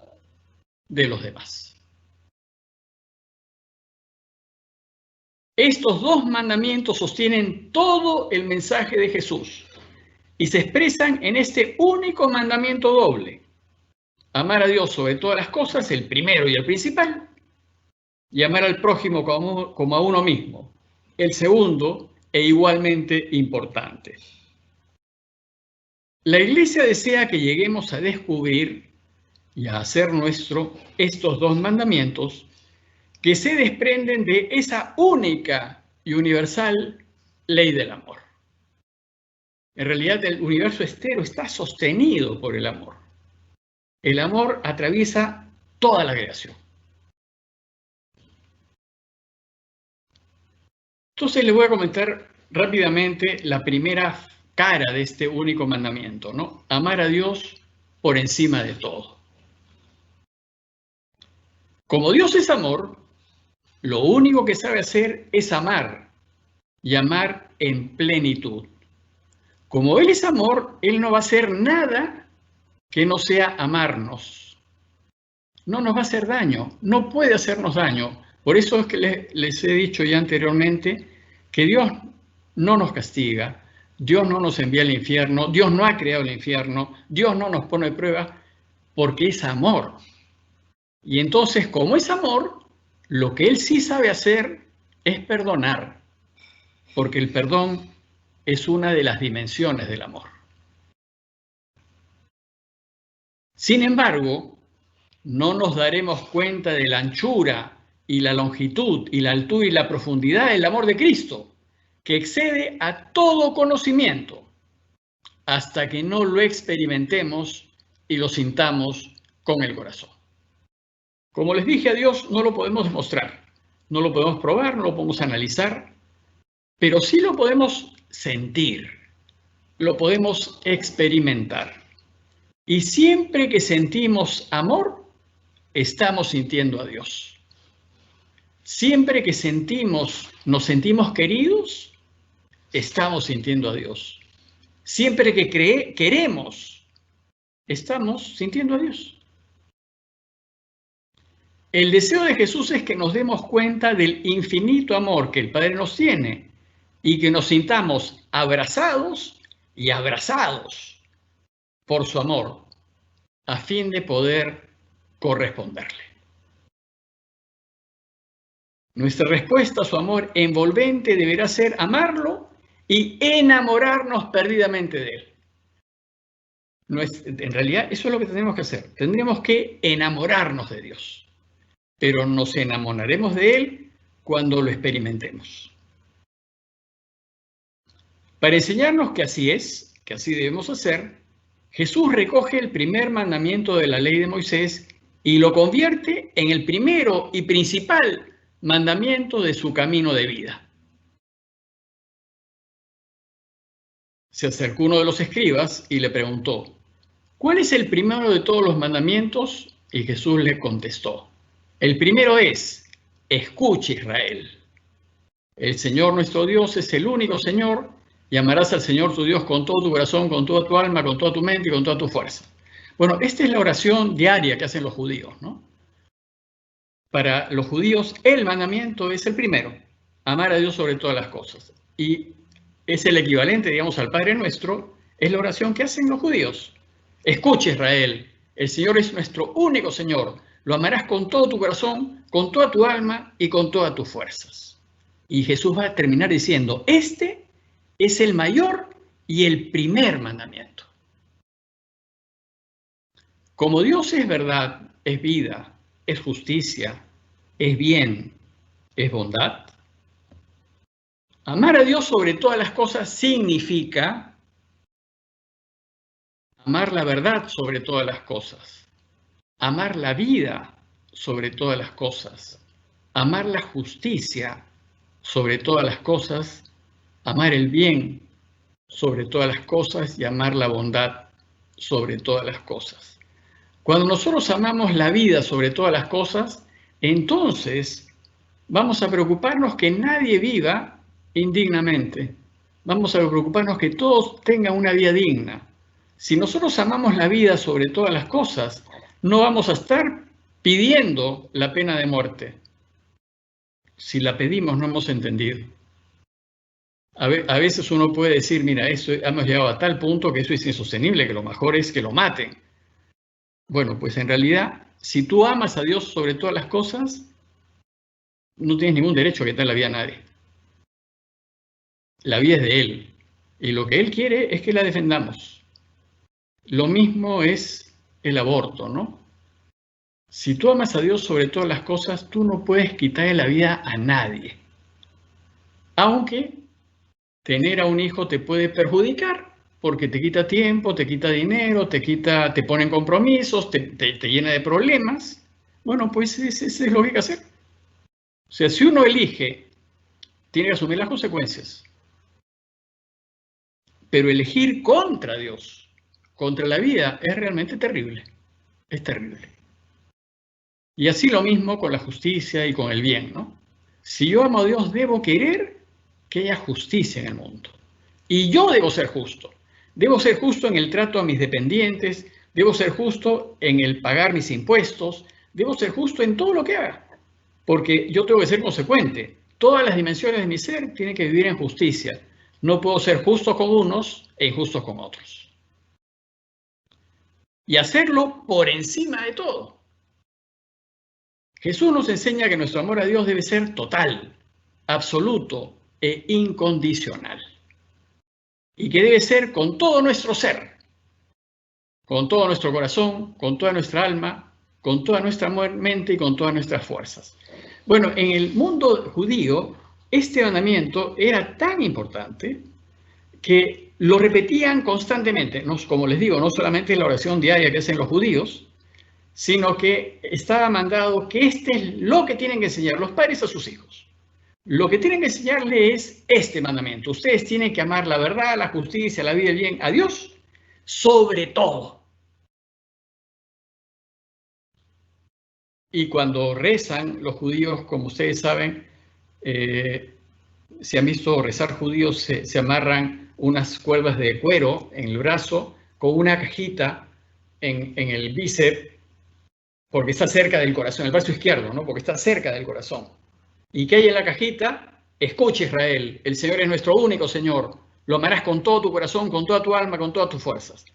de los demás. Estos dos mandamientos sostienen todo el mensaje de Jesús y se expresan en este único mandamiento doble. Amar a Dios sobre todas las cosas, el primero y el principal, y amar al prójimo como a uno mismo, el segundo e igualmente importante. La Iglesia desea que lleguemos a descubrir y a hacer nuestro estos dos mandamientos que se desprenden de esa única y universal ley del amor. En realidad, el universo entero está sostenido por el amor. El amor atraviesa toda la creación. Entonces les voy a comentar rápidamente la primera cara de este único mandamiento, ¿no? Amar a Dios por encima de todo. Como Dios es amor, lo único que sabe hacer es amar y amar en plenitud. Como Él es amor, Él no va a hacer nada que no sea amarnos. No nos va a hacer daño, no puede hacernos daño. Por eso es que les he dicho ya anteriormente que Dios no nos castiga, Dios no nos envía al infierno, Dios no ha creado el infierno, Dios no nos pone prueba, porque es amor. Y entonces, como es amor, lo que Él sí sabe hacer es perdonar, porque el perdón es una de las dimensiones del amor. Sin embargo, no nos daremos cuenta de la anchura y la longitud y la altura y la profundidad del amor de Cristo, que excede a todo conocimiento, hasta que no lo experimentemos y lo sintamos con el corazón. Como les dije, a Dios no lo podemos demostrar, no lo podemos probar, no lo podemos analizar, pero sí lo podemos sentir, lo podemos experimentar. Y siempre que sentimos amor, estamos sintiendo a Dios. Siempre que nos sentimos queridos, estamos sintiendo a Dios. Siempre que queremos, estamos sintiendo a Dios. El deseo de Jesús es que nos demos cuenta del infinito amor que el Padre nos tiene y que nos sintamos abrazados y abrazados por su amor, a fin de poder corresponderle. Nuestra respuesta a su amor envolvente deberá ser amarlo y enamorarnos perdidamente de él. En realidad, eso es lo que tenemos que hacer. Tendremos que enamorarnos de Dios, pero nos enamoraremos de él cuando lo experimentemos. Para enseñarnos que así es, que así debemos hacer, Jesús recoge el primer mandamiento de la ley de Moisés y lo convierte en el primero y principal mandamiento de su camino de vida. Se acercó uno de los escribas y le preguntó, ¿cuál es el primero de todos los mandamientos? Y Jesús le contestó, el primero es, escucha Israel, el Señor nuestro Dios es el único Señor y amarás al Señor tu Dios con todo tu corazón, con toda tu alma, con toda tu mente y con toda tu fuerza. Bueno, esta es la oración diaria que hacen los judíos, ¿no? Para los judíos, el mandamiento es el primero, amar a Dios sobre todas las cosas. Y es el equivalente, digamos, al Padre Nuestro, es la oración que hacen los judíos. Escucha Israel, el Señor es nuestro único Señor, lo amarás con todo tu corazón, con toda tu alma y con todas tus fuerzas. Y Jesús va a terminar diciendo, este es el mayor y el primer mandamiento. Como Dios es verdad, es vida, es justicia, es bien, es bondad. Amar a Dios sobre todas las cosas significa amar la verdad sobre todas las cosas, amar la vida sobre todas las cosas, amar la justicia sobre todas las cosas, amar el bien sobre todas las cosas y amar la bondad sobre todas las cosas. Cuando nosotros amamos la vida sobre todas las cosas, entonces vamos a preocuparnos que nadie viva indignamente. Vamos a preocuparnos que todos tengan una vida digna. Si nosotros amamos la vida sobre todas las cosas, no vamos a estar pidiendo la pena de muerte. Si la pedimos, no hemos entendido. A veces uno puede decir, mira, hemos llegado a tal punto que eso es insostenible, que lo mejor es que lo maten. Bueno, pues en realidad, si tú amas a Dios sobre todas las cosas, no tienes ningún derecho a quitar la vida a nadie. La vida es de Él. Y lo que Él quiere es que la defendamos. Lo mismo es el aborto, ¿no? Si tú amas a Dios sobre todas las cosas, tú no puedes quitarle la vida a nadie. Aunque tener a un hijo te puede perjudicar, porque te quita tiempo, te quita dinero, te pone en compromisos, te llena de problemas. Bueno, pues eso es lo que hay que hacer. O sea, si uno elige, tiene que asumir las consecuencias. Pero elegir contra Dios, contra la vida, es realmente terrible. Es terrible. Y así lo mismo con la justicia y con el bien, ¿no? Si yo amo a Dios, debo querer que haya justicia en el mundo. Y yo debo ser justo. Debo ser justo en el trato a mis dependientes, debo ser justo en el pagar mis impuestos, debo ser justo en todo lo que haga. Porque yo tengo que ser consecuente. Todas las dimensiones de mi ser tienen que vivir en justicia. No puedo ser justo con unos e injusto con otros. Y hacerlo por encima de todo. Jesús nos enseña que nuestro amor a Dios debe ser total, absoluto e incondicional. Y que debe ser con todo nuestro ser. con todo nuestro corazón, con toda nuestra alma, con toda nuestra mente y con todas nuestras fuerzas. Bueno, en el mundo judío, este mandamiento era tan importante que lo repetían constantemente. No, como les digo, no solamente la oración diaria que hacen los judíos, sino que estaba mandado que este es lo que tienen que enseñar los padres a sus hijos. Lo que tienen que enseñarle es este mandamiento. Ustedes tienen que amar la verdad, la justicia, la vida y el bien a Dios sobre todo. Y cuando rezan los judíos, como ustedes saben, si han visto rezar judíos, se amarran unas cuerdas de cuero en el brazo con una cajita en el bíceps, porque está cerca del corazón, el brazo izquierdo, ¿no? Porque está cerca del corazón. ¿Y qué hay en la cajita? Escucha, Israel, el Señor es nuestro único Señor. Lo amarás con todo tu corazón, con toda tu alma, con todas tus fuerzas.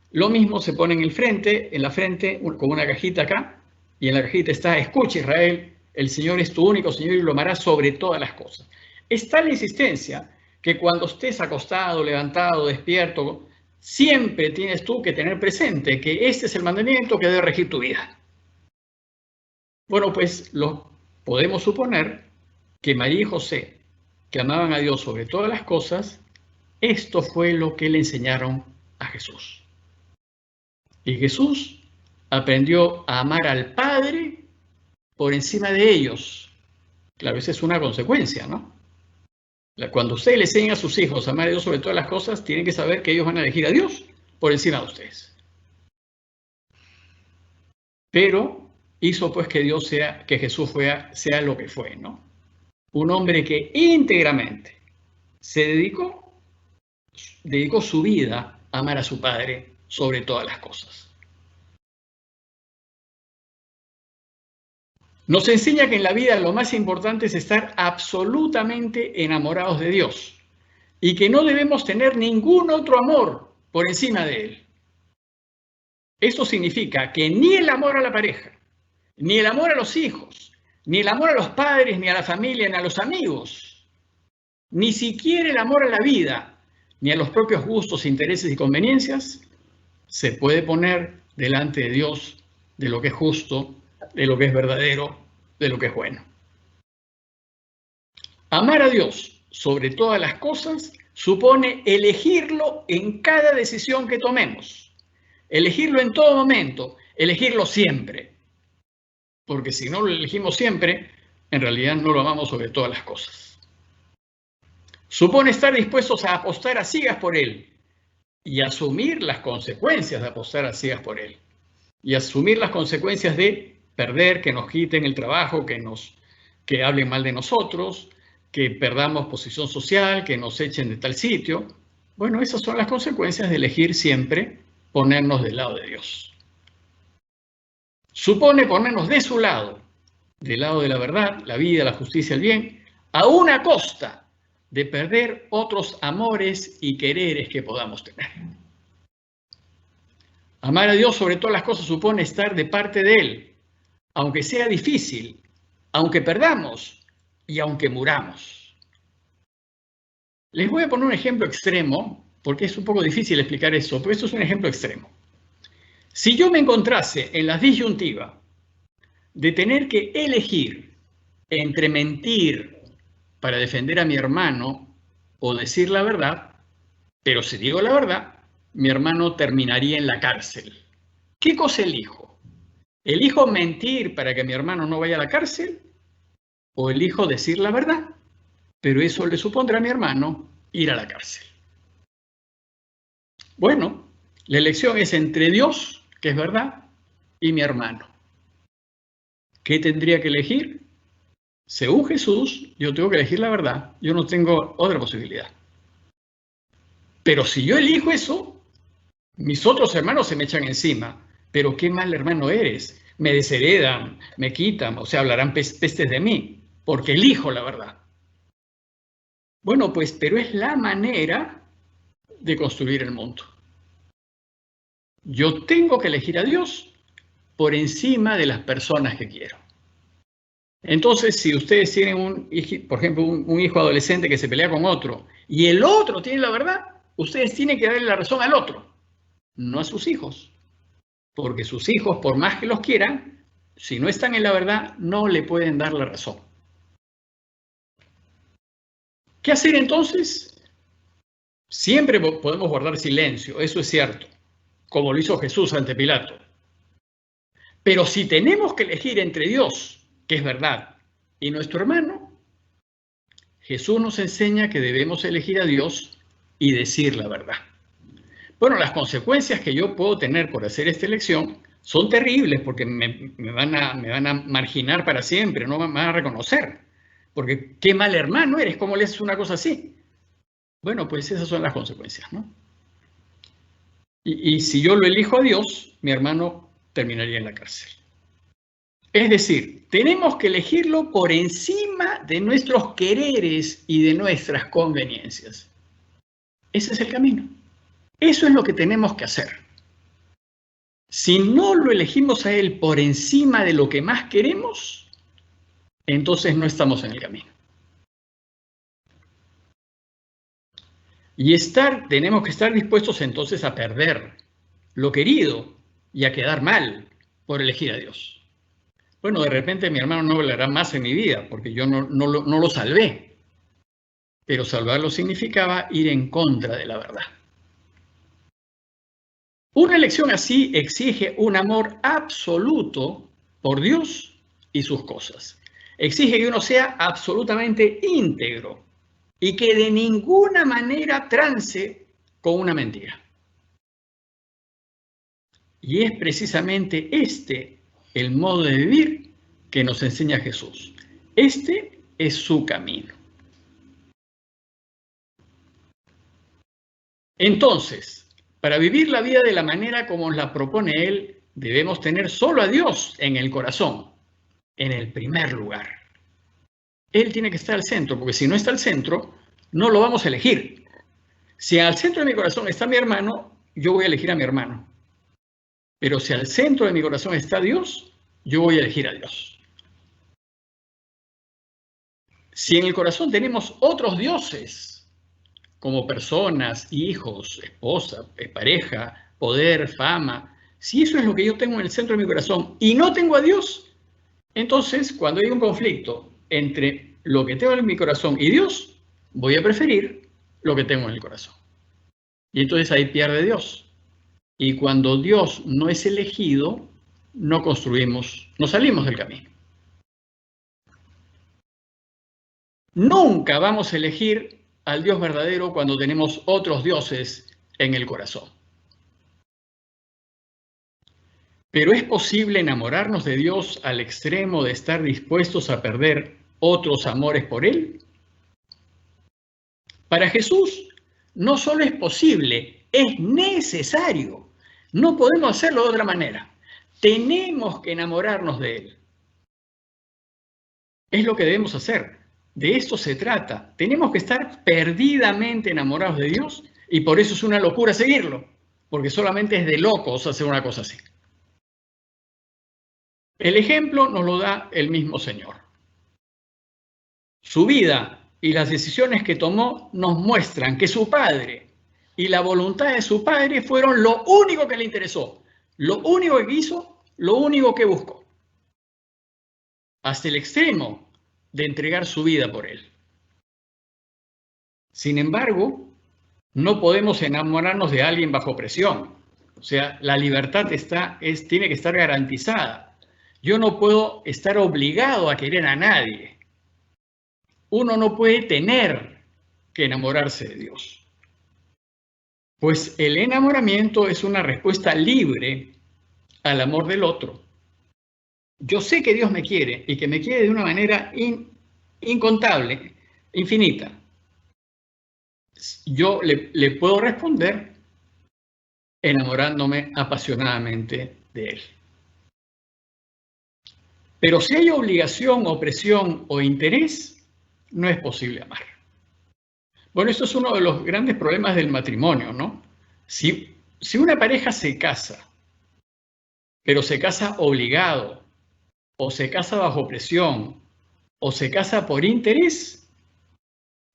Lo mismo se pone en la frente, con una cajita acá, y en la cajita está, escucha, Israel, el Señor es tu único Señor y lo amarás sobre todas las cosas. Es tal la insistencia que cuando estés acostado, levantado, despierto, siempre tienes tú que tener presente que este es el mandamiento que debe regir tu vida. Bueno, pues podemos suponer que María y José, que amaban a Dios sobre todas las cosas, esto fue lo que le enseñaron a Jesús. Y Jesús aprendió a amar al Padre por encima de ellos. Claro, esa es una consecuencia, ¿no? Cuando ustedes le enseñan a sus hijos a amar a Dios sobre todas las cosas, tienen que saber que ellos van a elegir a Dios por encima de ustedes. Pero hizo pues que Jesús sea lo que fue, ¿no? Un hombre que íntegramente se dedicó su vida a amar a su Padre sobre todas las cosas. Nos enseña que en la vida lo más importante es estar absolutamente enamorados de Dios y que no debemos tener ningún otro amor por encima de Él. Esto significa que ni el amor a la pareja, ni el amor a los hijos, ni el amor a los padres, ni a la familia, ni a los amigos, ni siquiera el amor a la vida, ni a los propios gustos, intereses y conveniencias, se puede poner delante de Dios de lo que es justo, de lo que es verdadero, de lo que es bueno. Amar a Dios sobre todas las cosas supone elegirlo en cada decisión que tomemos, elegirlo en todo momento, elegirlo siempre. Porque si no lo elegimos siempre, en realidad no lo amamos sobre todas las cosas. Supone estar dispuestos a apostar a ciegas por Él y asumir las consecuencias de apostar a ciegas por Él. Y asumir las consecuencias de perder, que nos quiten el trabajo, que hablen mal de nosotros, que perdamos posición social, que nos echen de tal sitio. Bueno, esas son las consecuencias de elegir siempre ponernos del lado de Dios. Supone ponernos de su lado, del lado de la verdad, la vida, la justicia, el bien, a una costa de perder otros amores y quereres que podamos tener. Amar a Dios sobre todas las cosas supone estar de parte de Él, aunque sea difícil, aunque perdamos y aunque muramos. Les voy a poner un ejemplo extremo, porque es un poco difícil explicar eso, pero esto es un ejemplo extremo. Si yo me encontrase en la disyuntiva de tener que elegir entre mentir para defender a mi hermano o decir la verdad, pero si digo la verdad, mi hermano terminaría en la cárcel. ¿Qué cosa elijo? ¿Elijo mentir para que mi hermano no vaya a la cárcel? ¿O elijo decir la verdad? Pero eso le supondrá a mi hermano ir a la cárcel. Bueno, la elección es entre Dios, que es verdad, y mi hermano. ¿Qué tendría que elegir? Según Jesús, yo tengo que elegir la verdad. Yo no tengo otra posibilidad. Pero si yo elijo eso, mis otros hermanos se me echan encima. Pero qué mal hermano eres. Me desheredan, me quitan, o sea, hablarán pestes de mí, porque elijo la verdad. Bueno, pues, pero es la manera de construir el mundo. Yo tengo que elegir a Dios por encima de las personas que quiero. Entonces, si ustedes tienen por ejemplo, un hijo adolescente que se pelea con otro y el otro tiene la verdad, ustedes tienen que darle la razón al otro, no a sus hijos. porque sus hijos, por más que los quieran, si no están en la verdad, no le pueden dar la razón. ¿Qué hacer entonces? Siempre podemos guardar silencio, eso es cierto, como lo hizo Jesús ante Pilato. Pero si tenemos que elegir entre Dios, que es verdad, y nuestro hermano, Jesús nos enseña que debemos elegir a Dios y decir la verdad. Bueno, las consecuencias que yo puedo tener por hacer esta elección son terribles porque me van a marginar para siempre, no me van a reconocer. Porque qué mal hermano eres, ¿cómo le haces una cosa así? Bueno, pues esas son las consecuencias, ¿no? Y si yo lo elijo a Dios, mi hermano terminaría en la cárcel. Es decir, tenemos que elegirlo por encima de nuestros quereres y de nuestras conveniencias. Ese es el camino. Eso es lo que tenemos que hacer. Si no lo elegimos a Él por encima de lo que más queremos, entonces no estamos en el camino. Y tenemos que estar dispuestos entonces a perder lo querido y a quedar mal por elegir a Dios. Bueno, de repente mi hermano no valerá más en mi vida porque yo no lo salvé. Pero salvarlo significaba ir en contra de la verdad. Una elección así exige un amor absoluto por Dios y sus cosas. Exige que uno sea absolutamente íntegro y que de ninguna manera trance con una mentira. Y es precisamente este el modo de vivir que nos enseña Jesús. Este es su camino. Entonces, para vivir la vida de la manera como la propone Él, debemos tener solo a Dios en el corazón, en el primer lugar. Él tiene que estar al centro, porque si no está al centro, no lo vamos a elegir. Si al centro de mi corazón está mi hermano, yo voy a elegir a mi hermano. Pero si al centro de mi corazón está Dios, yo voy a elegir a Dios. Si en el corazón tenemos otros dioses, como personas, hijos, esposa, pareja, poder, fama, si eso es lo que yo tengo en el centro de mi corazón y no tengo a Dios, entonces cuando hay un conflicto entre lo que tengo en mi corazón y Dios, voy a preferir lo que tengo en el corazón. Y entonces ahí pierde Dios. Y cuando Dios no es elegido, no salimos del camino. Nunca vamos a elegir al Dios verdadero cuando tenemos otros dioses en el corazón. Pero es posible enamorarnos de Dios al extremo de estar dispuestos a perder otros amores por Él. Para Jesús no solo es posible, es necesario. No podemos hacerlo de otra manera. Tenemos que enamorarnos de Él. Es lo que debemos hacer. De esto se trata. Tenemos que estar perdidamente enamorados de Dios y por eso es una locura seguirlo, porque solamente es de locos hacer una cosa así. El ejemplo nos lo da el mismo Señor. Su vida y las decisiones que tomó nos muestran que su Padre y la voluntad de su Padre fueron lo único que le interesó, lo único que quiso, lo único que buscó, hasta el extremo de entregar su vida por Él. Sin embargo, no podemos enamorarnos de alguien bajo presión. O sea, la libertad tiene que estar garantizada. Yo no puedo estar obligado a querer a nadie. Uno no puede tener que enamorarse de Dios. Pues el enamoramiento es una respuesta libre al amor del otro. Yo sé que Dios me quiere y que me quiere de una manera incontable, infinita. Yo le puedo responder enamorándome apasionadamente de Él. Pero si hay obligación, opresión o interés, no es posible amar. Bueno, esto es uno de los grandes problemas del matrimonio, ¿no? Si una pareja se casa, pero se casa obligado, o se casa bajo presión, o se casa por interés,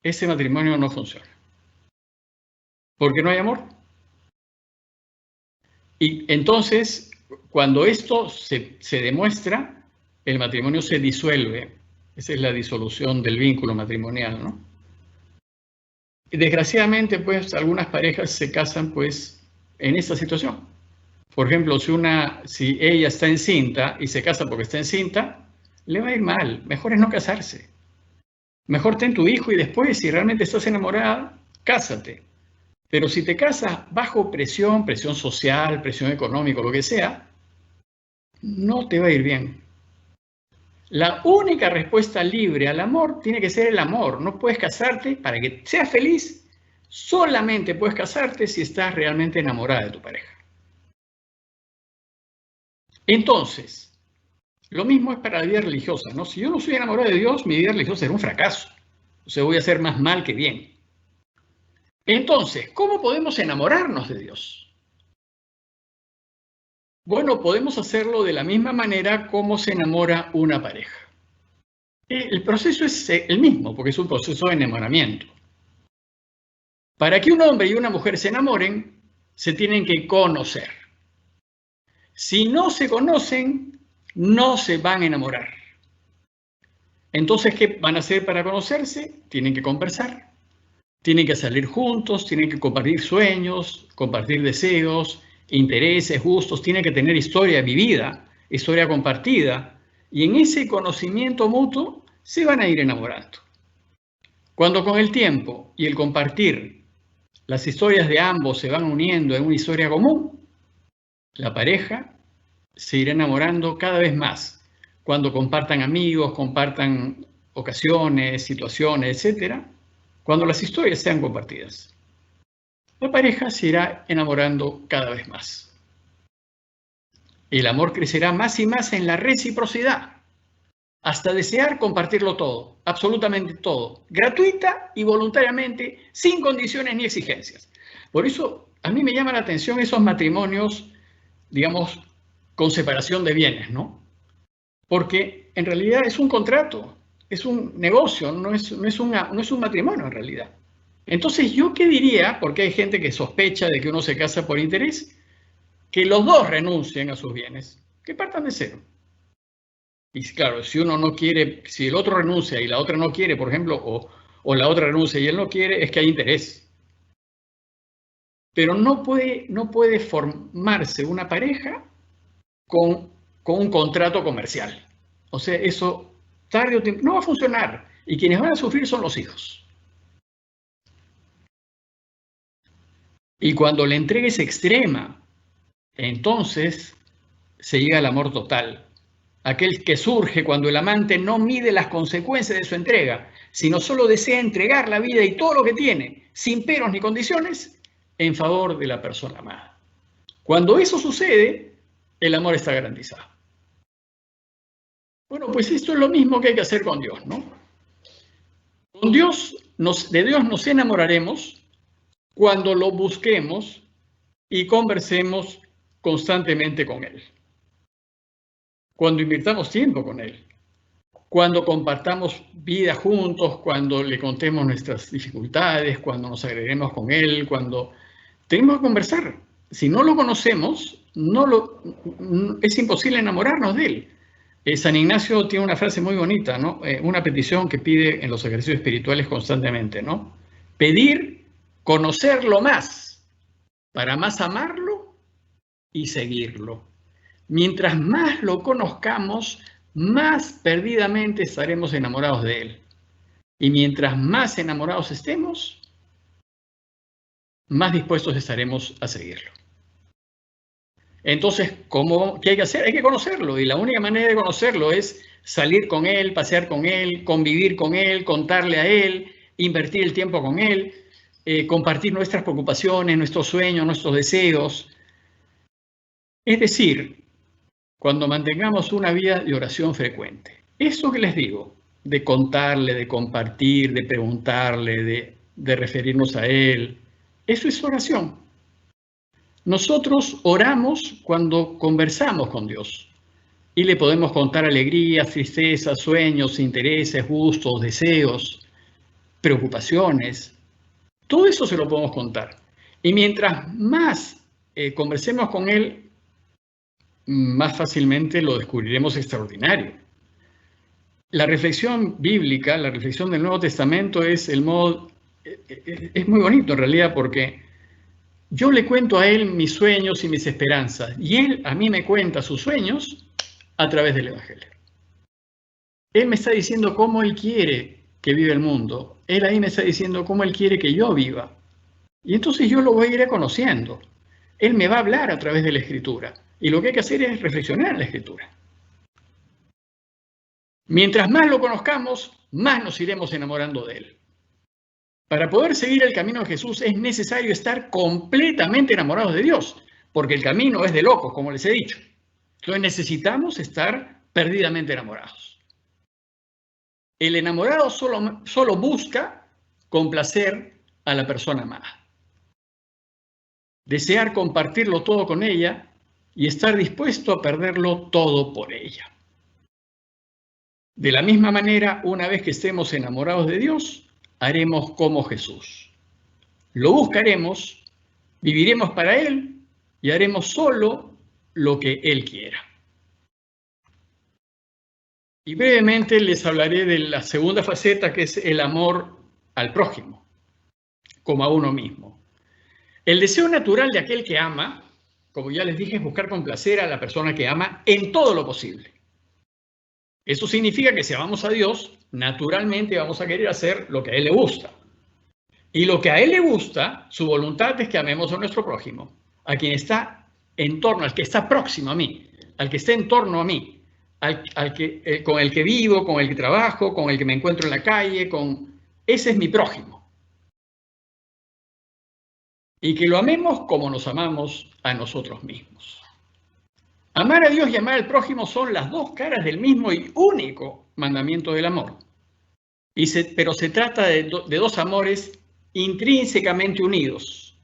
ese matrimonio no funciona. ¿Por qué no hay amor? Y entonces cuando esto se demuestra, el matrimonio se disuelve. Esa es la disolución del vínculo matrimonial, ¿no? Y desgraciadamente, pues, algunas parejas se casan, pues, en esta situación. Por ejemplo, si ella está encinta y se casa porque está encinta, le va a ir mal. Mejor es no casarse. Mejor ten tu hijo y después, si realmente estás enamorada, cásate. Pero si te casas bajo presión, presión social, presión económica, lo que sea, no te va a ir bien. La única respuesta libre al amor tiene que ser el amor. No puedes casarte para que seas feliz. Solamente puedes casarte si estás realmente enamorada de tu pareja. Entonces, lo mismo es para la vida religiosa, ¿no? Si yo no soy enamorado de Dios, mi vida religiosa será un fracaso. O sea, voy a hacer más mal que bien. Entonces, ¿cómo podemos enamorarnos de Dios? Bueno, podemos hacerlo de la misma manera como se enamora una pareja. El proceso es el mismo, porque es un proceso de enamoramiento. Para que un hombre y una mujer se enamoren, se tienen que conocer. Si no se conocen, no se van a enamorar. Entonces, ¿qué van a hacer para conocerse? Tienen que conversar, tienen que salir juntos, tienen que compartir sueños, compartir deseos, intereses, gustos, tienen que tener historia vivida, historia compartida, y en ese conocimiento mutuo se van a ir enamorando. Cuando con el tiempo y el compartir las historias de ambos se van uniendo en una historia común, la pareja se irá enamorando cada vez más. Cuando compartan amigos, compartan ocasiones, situaciones, etc. Cuando las historias sean compartidas, la pareja se irá enamorando cada vez más. El amor crecerá más y más en la reciprocidad, hasta desear compartirlo todo, absolutamente todo, gratuita y voluntariamente, sin condiciones ni exigencias. Por eso, a mí me llama la atención esos matrimonios, digamos, con separación de bienes, ¿no? Porque en realidad es un contrato, es un negocio, no es un matrimonio en realidad. Entonces, ¿yo qué diría? Porque hay gente que sospecha de que uno se casa por interés, que los dos renuncien a sus bienes, que partan de cero. Y claro, si uno no quiere, si el otro renuncia y la otra no quiere, por ejemplo, o la otra renuncia y él no quiere, es que hay interés. Pero no puede formarse una pareja con un contrato comercial. O sea, eso tarde o temprano no va a funcionar. Y quienes van a sufrir son los hijos. Y cuando la entrega es extrema, entonces se llega al amor total. Aquel que surge cuando el amante no mide las consecuencias de su entrega, sino solo desea entregar la vida y todo lo que tiene, sin peros ni condiciones, en favor de la persona amada. Cuando eso sucede, el amor está garantizado. Bueno, pues esto es lo mismo que hay que hacer con Dios, ¿no? Con Dios, de Dios nos enamoraremos cuando lo busquemos y conversemos constantemente con Él. Cuando invirtamos tiempo con Él. Cuando compartamos vida juntos, cuando le contemos nuestras dificultades, cuando nos agreguemos con Él, cuando tenemos que conversar. Si no lo conocemos, es imposible enamorarnos de Él. San Ignacio tiene una frase muy bonita, ¿no? Una petición que pide en los ejercicios espirituales constantemente, ¿no? Pedir conocerlo más, para más amarlo y seguirlo. Mientras más lo conozcamos, más perdidamente estaremos enamorados de Él. Y mientras más enamorados estemos, más dispuestos estaremos a seguirlo. Entonces, ¿qué hay que hacer? Hay que conocerlo, y la única manera de conocerlo es salir con Él, pasear con Él, convivir con Él, contarle a Él, invertir el tiempo con Él, compartir nuestras preocupaciones, nuestros sueños, nuestros deseos. Es decir, cuando mantengamos una vida de oración frecuente. Eso que les digo, de contarle, de compartir, de preguntarle, de referirnos a Él, eso es oración. Nosotros oramos cuando conversamos con Dios y le podemos contar alegrías, tristezas, sueños, intereses, gustos, deseos, preocupaciones. Todo eso se lo podemos contar. Y mientras más conversemos con Él, más fácilmente lo descubriremos extraordinario. La reflexión bíblica, la reflexión del Nuevo Testamento es muy bonito en realidad, porque yo le cuento a él mis sueños y mis esperanzas, y él a mí me cuenta sus sueños a través del Evangelio. Él me está diciendo cómo él quiere que viva el mundo. Él ahí me está diciendo cómo él quiere que yo viva. Y entonces yo lo voy a ir conociendo. Él me va a hablar a través de la Escritura. Y lo que hay que hacer es reflexionar en la Escritura. Mientras más lo conozcamos, más nos iremos enamorando de él. Para poder seguir el camino de Jesús es necesario estar completamente enamorados de Dios, porque el camino es de locos, como les he dicho. Entonces necesitamos estar perdidamente enamorados. El enamorado solo busca complacer a la persona amada. Desear compartirlo todo con ella y estar dispuesto a perderlo todo por ella. De la misma manera, una vez que estemos enamorados de Dios, haremos como Jesús. Lo buscaremos, viviremos para Él y haremos solo lo que Él quiera. Y brevemente les hablaré de la segunda faceta, que es el amor al prójimo, como a uno mismo. El deseo natural de aquel que ama, como ya les dije, es buscar complacer a la persona que ama en todo lo posible. Eso significa que si amamos a Dios, naturalmente vamos a querer hacer lo que a Él le gusta. Y lo que a Él le gusta, su voluntad es que amemos a nuestro prójimo, a quien está en torno, al que está próximo a mí, al que está en torno a mí, con el que vivo, con el que trabajo, con el que me encuentro en la calle, ese es mi prójimo. Y que lo amemos como nos amamos a nosotros mismos. Amar a Dios y amar al prójimo son las dos caras del mismo y único mandamiento del amor. Pero se trata de dos amores intrínsecamente unidos.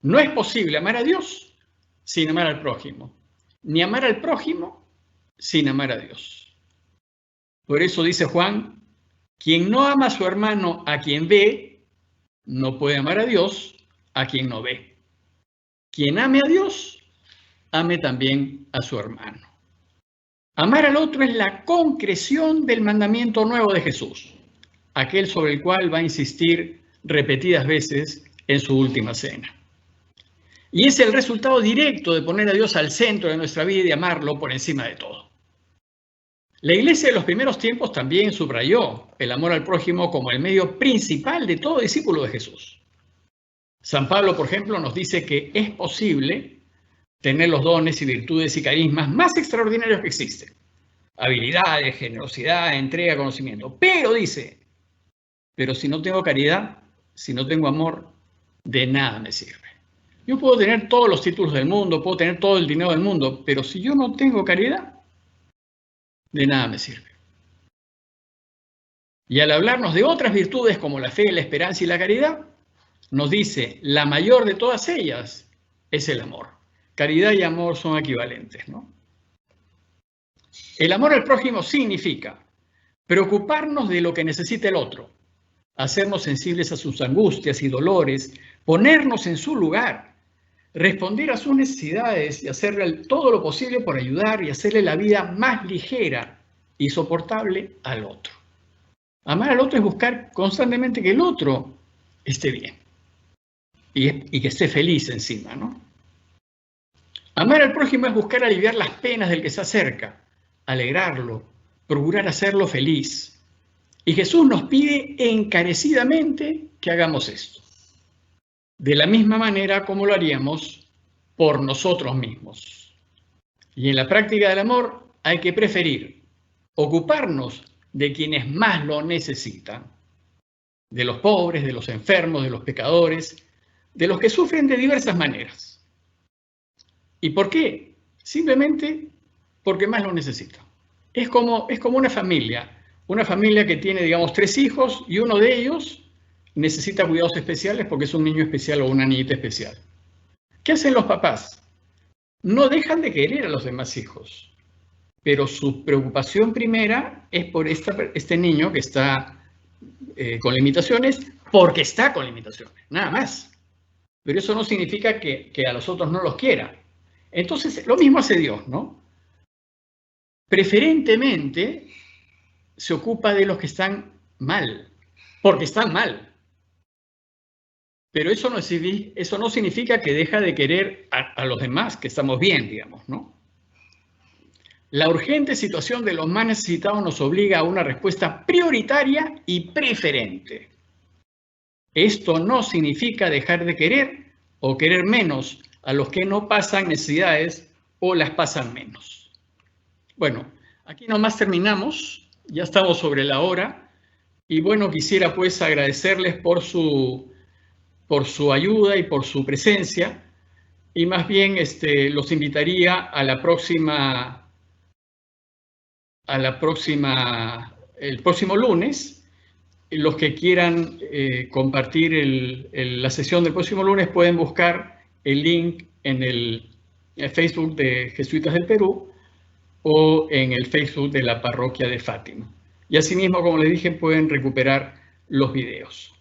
No es posible amar a Dios sin amar al prójimo, ni amar al prójimo sin amar a Dios. Por eso dice Juan, quien no ama a su hermano a quien ve, no puede amar a Dios a quien no ve. Quien ame a Dios, ame también a su hermano. Amar al otro es la concreción del mandamiento nuevo de Jesús, aquel sobre el cual va a insistir repetidas veces en su última cena. Y es el resultado directo de poner a Dios al centro de nuestra vida y de amarlo por encima de todo. La Iglesia de los primeros tiempos también subrayó el amor al prójimo como el medio principal de todo discípulo de Jesús. San Pablo, por ejemplo, nos dice que es posible tener los dones y virtudes y carismas más extraordinarios que existen. Habilidades, generosidad, entrega, conocimiento. Pero dice, pero si no tengo caridad, si no tengo amor, de nada me sirve. Yo puedo tener todos los títulos del mundo, puedo tener todo el dinero del mundo, pero si yo no tengo caridad, de nada me sirve. Y al hablarnos de otras virtudes como la fe, la esperanza y la caridad, nos dice, la mayor de todas ellas es el amor. Caridad y amor son equivalentes, ¿no? El amor al prójimo significa preocuparnos de lo que necesita el otro, hacernos sensibles a sus angustias y dolores, ponernos en su lugar, responder a sus necesidades y hacerle todo lo posible por ayudar y hacerle la vida más ligera y soportable al otro. Amar al otro es buscar constantemente que el otro esté bien y que esté feliz encima, ¿no? Amar al prójimo es buscar aliviar las penas del que se acerca, alegrarlo, procurar hacerlo feliz. Y Jesús nos pide encarecidamente que hagamos esto, de la misma manera como lo haríamos por nosotros mismos. Y en la práctica del amor hay que preferir ocuparnos de quienes más lo necesitan, de los pobres, de los enfermos, de los pecadores, de los que sufren de diversas maneras. ¿Y por qué? Simplemente porque más lo necesitan. Es como una familia que tiene, digamos, 3 hijos y uno de ellos necesita cuidados especiales porque es un niño especial o una niñita especial. ¿Qué hacen los papás? No dejan de querer a los demás hijos, pero su preocupación primera es por este niño que está con limitaciones, porque está con limitaciones, nada más. Pero eso no significa que a los otros no los quiera. Entonces, lo mismo hace Dios, ¿no? Preferentemente se ocupa de los que están mal, porque están mal. Pero eso no significa que deja de querer a los demás, que estamos bien, digamos, ¿no? La urgente situación de los más necesitados nos obliga a una respuesta prioritaria y preferente. Esto no significa dejar de querer o querer menos a los que no pasan necesidades o las pasan menos. Bueno, aquí nomás terminamos, ya estamos sobre la hora y bueno, quisiera pues agradecerles por su ayuda y por su presencia y más bien los invitaría a la próxima, el próximo lunes. Los que quieran compartir la sesión del próximo lunes pueden buscar el link en el Facebook de Jesuitas del Perú o en el Facebook de la Parroquia de Fátima. Y asimismo, como les dije, pueden recuperar los videos.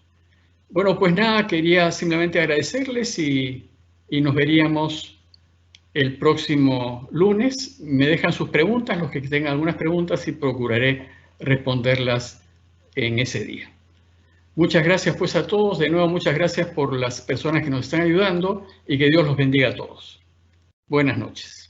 Bueno, pues nada, quería simplemente agradecerles y nos veríamos el próximo lunes. Me dejan sus preguntas, los que tengan algunas preguntas, y procuraré responderlas en ese día. Muchas gracias pues a todos. De nuevo, muchas gracias por las personas que nos están ayudando y que Dios los bendiga a todos. Buenas noches.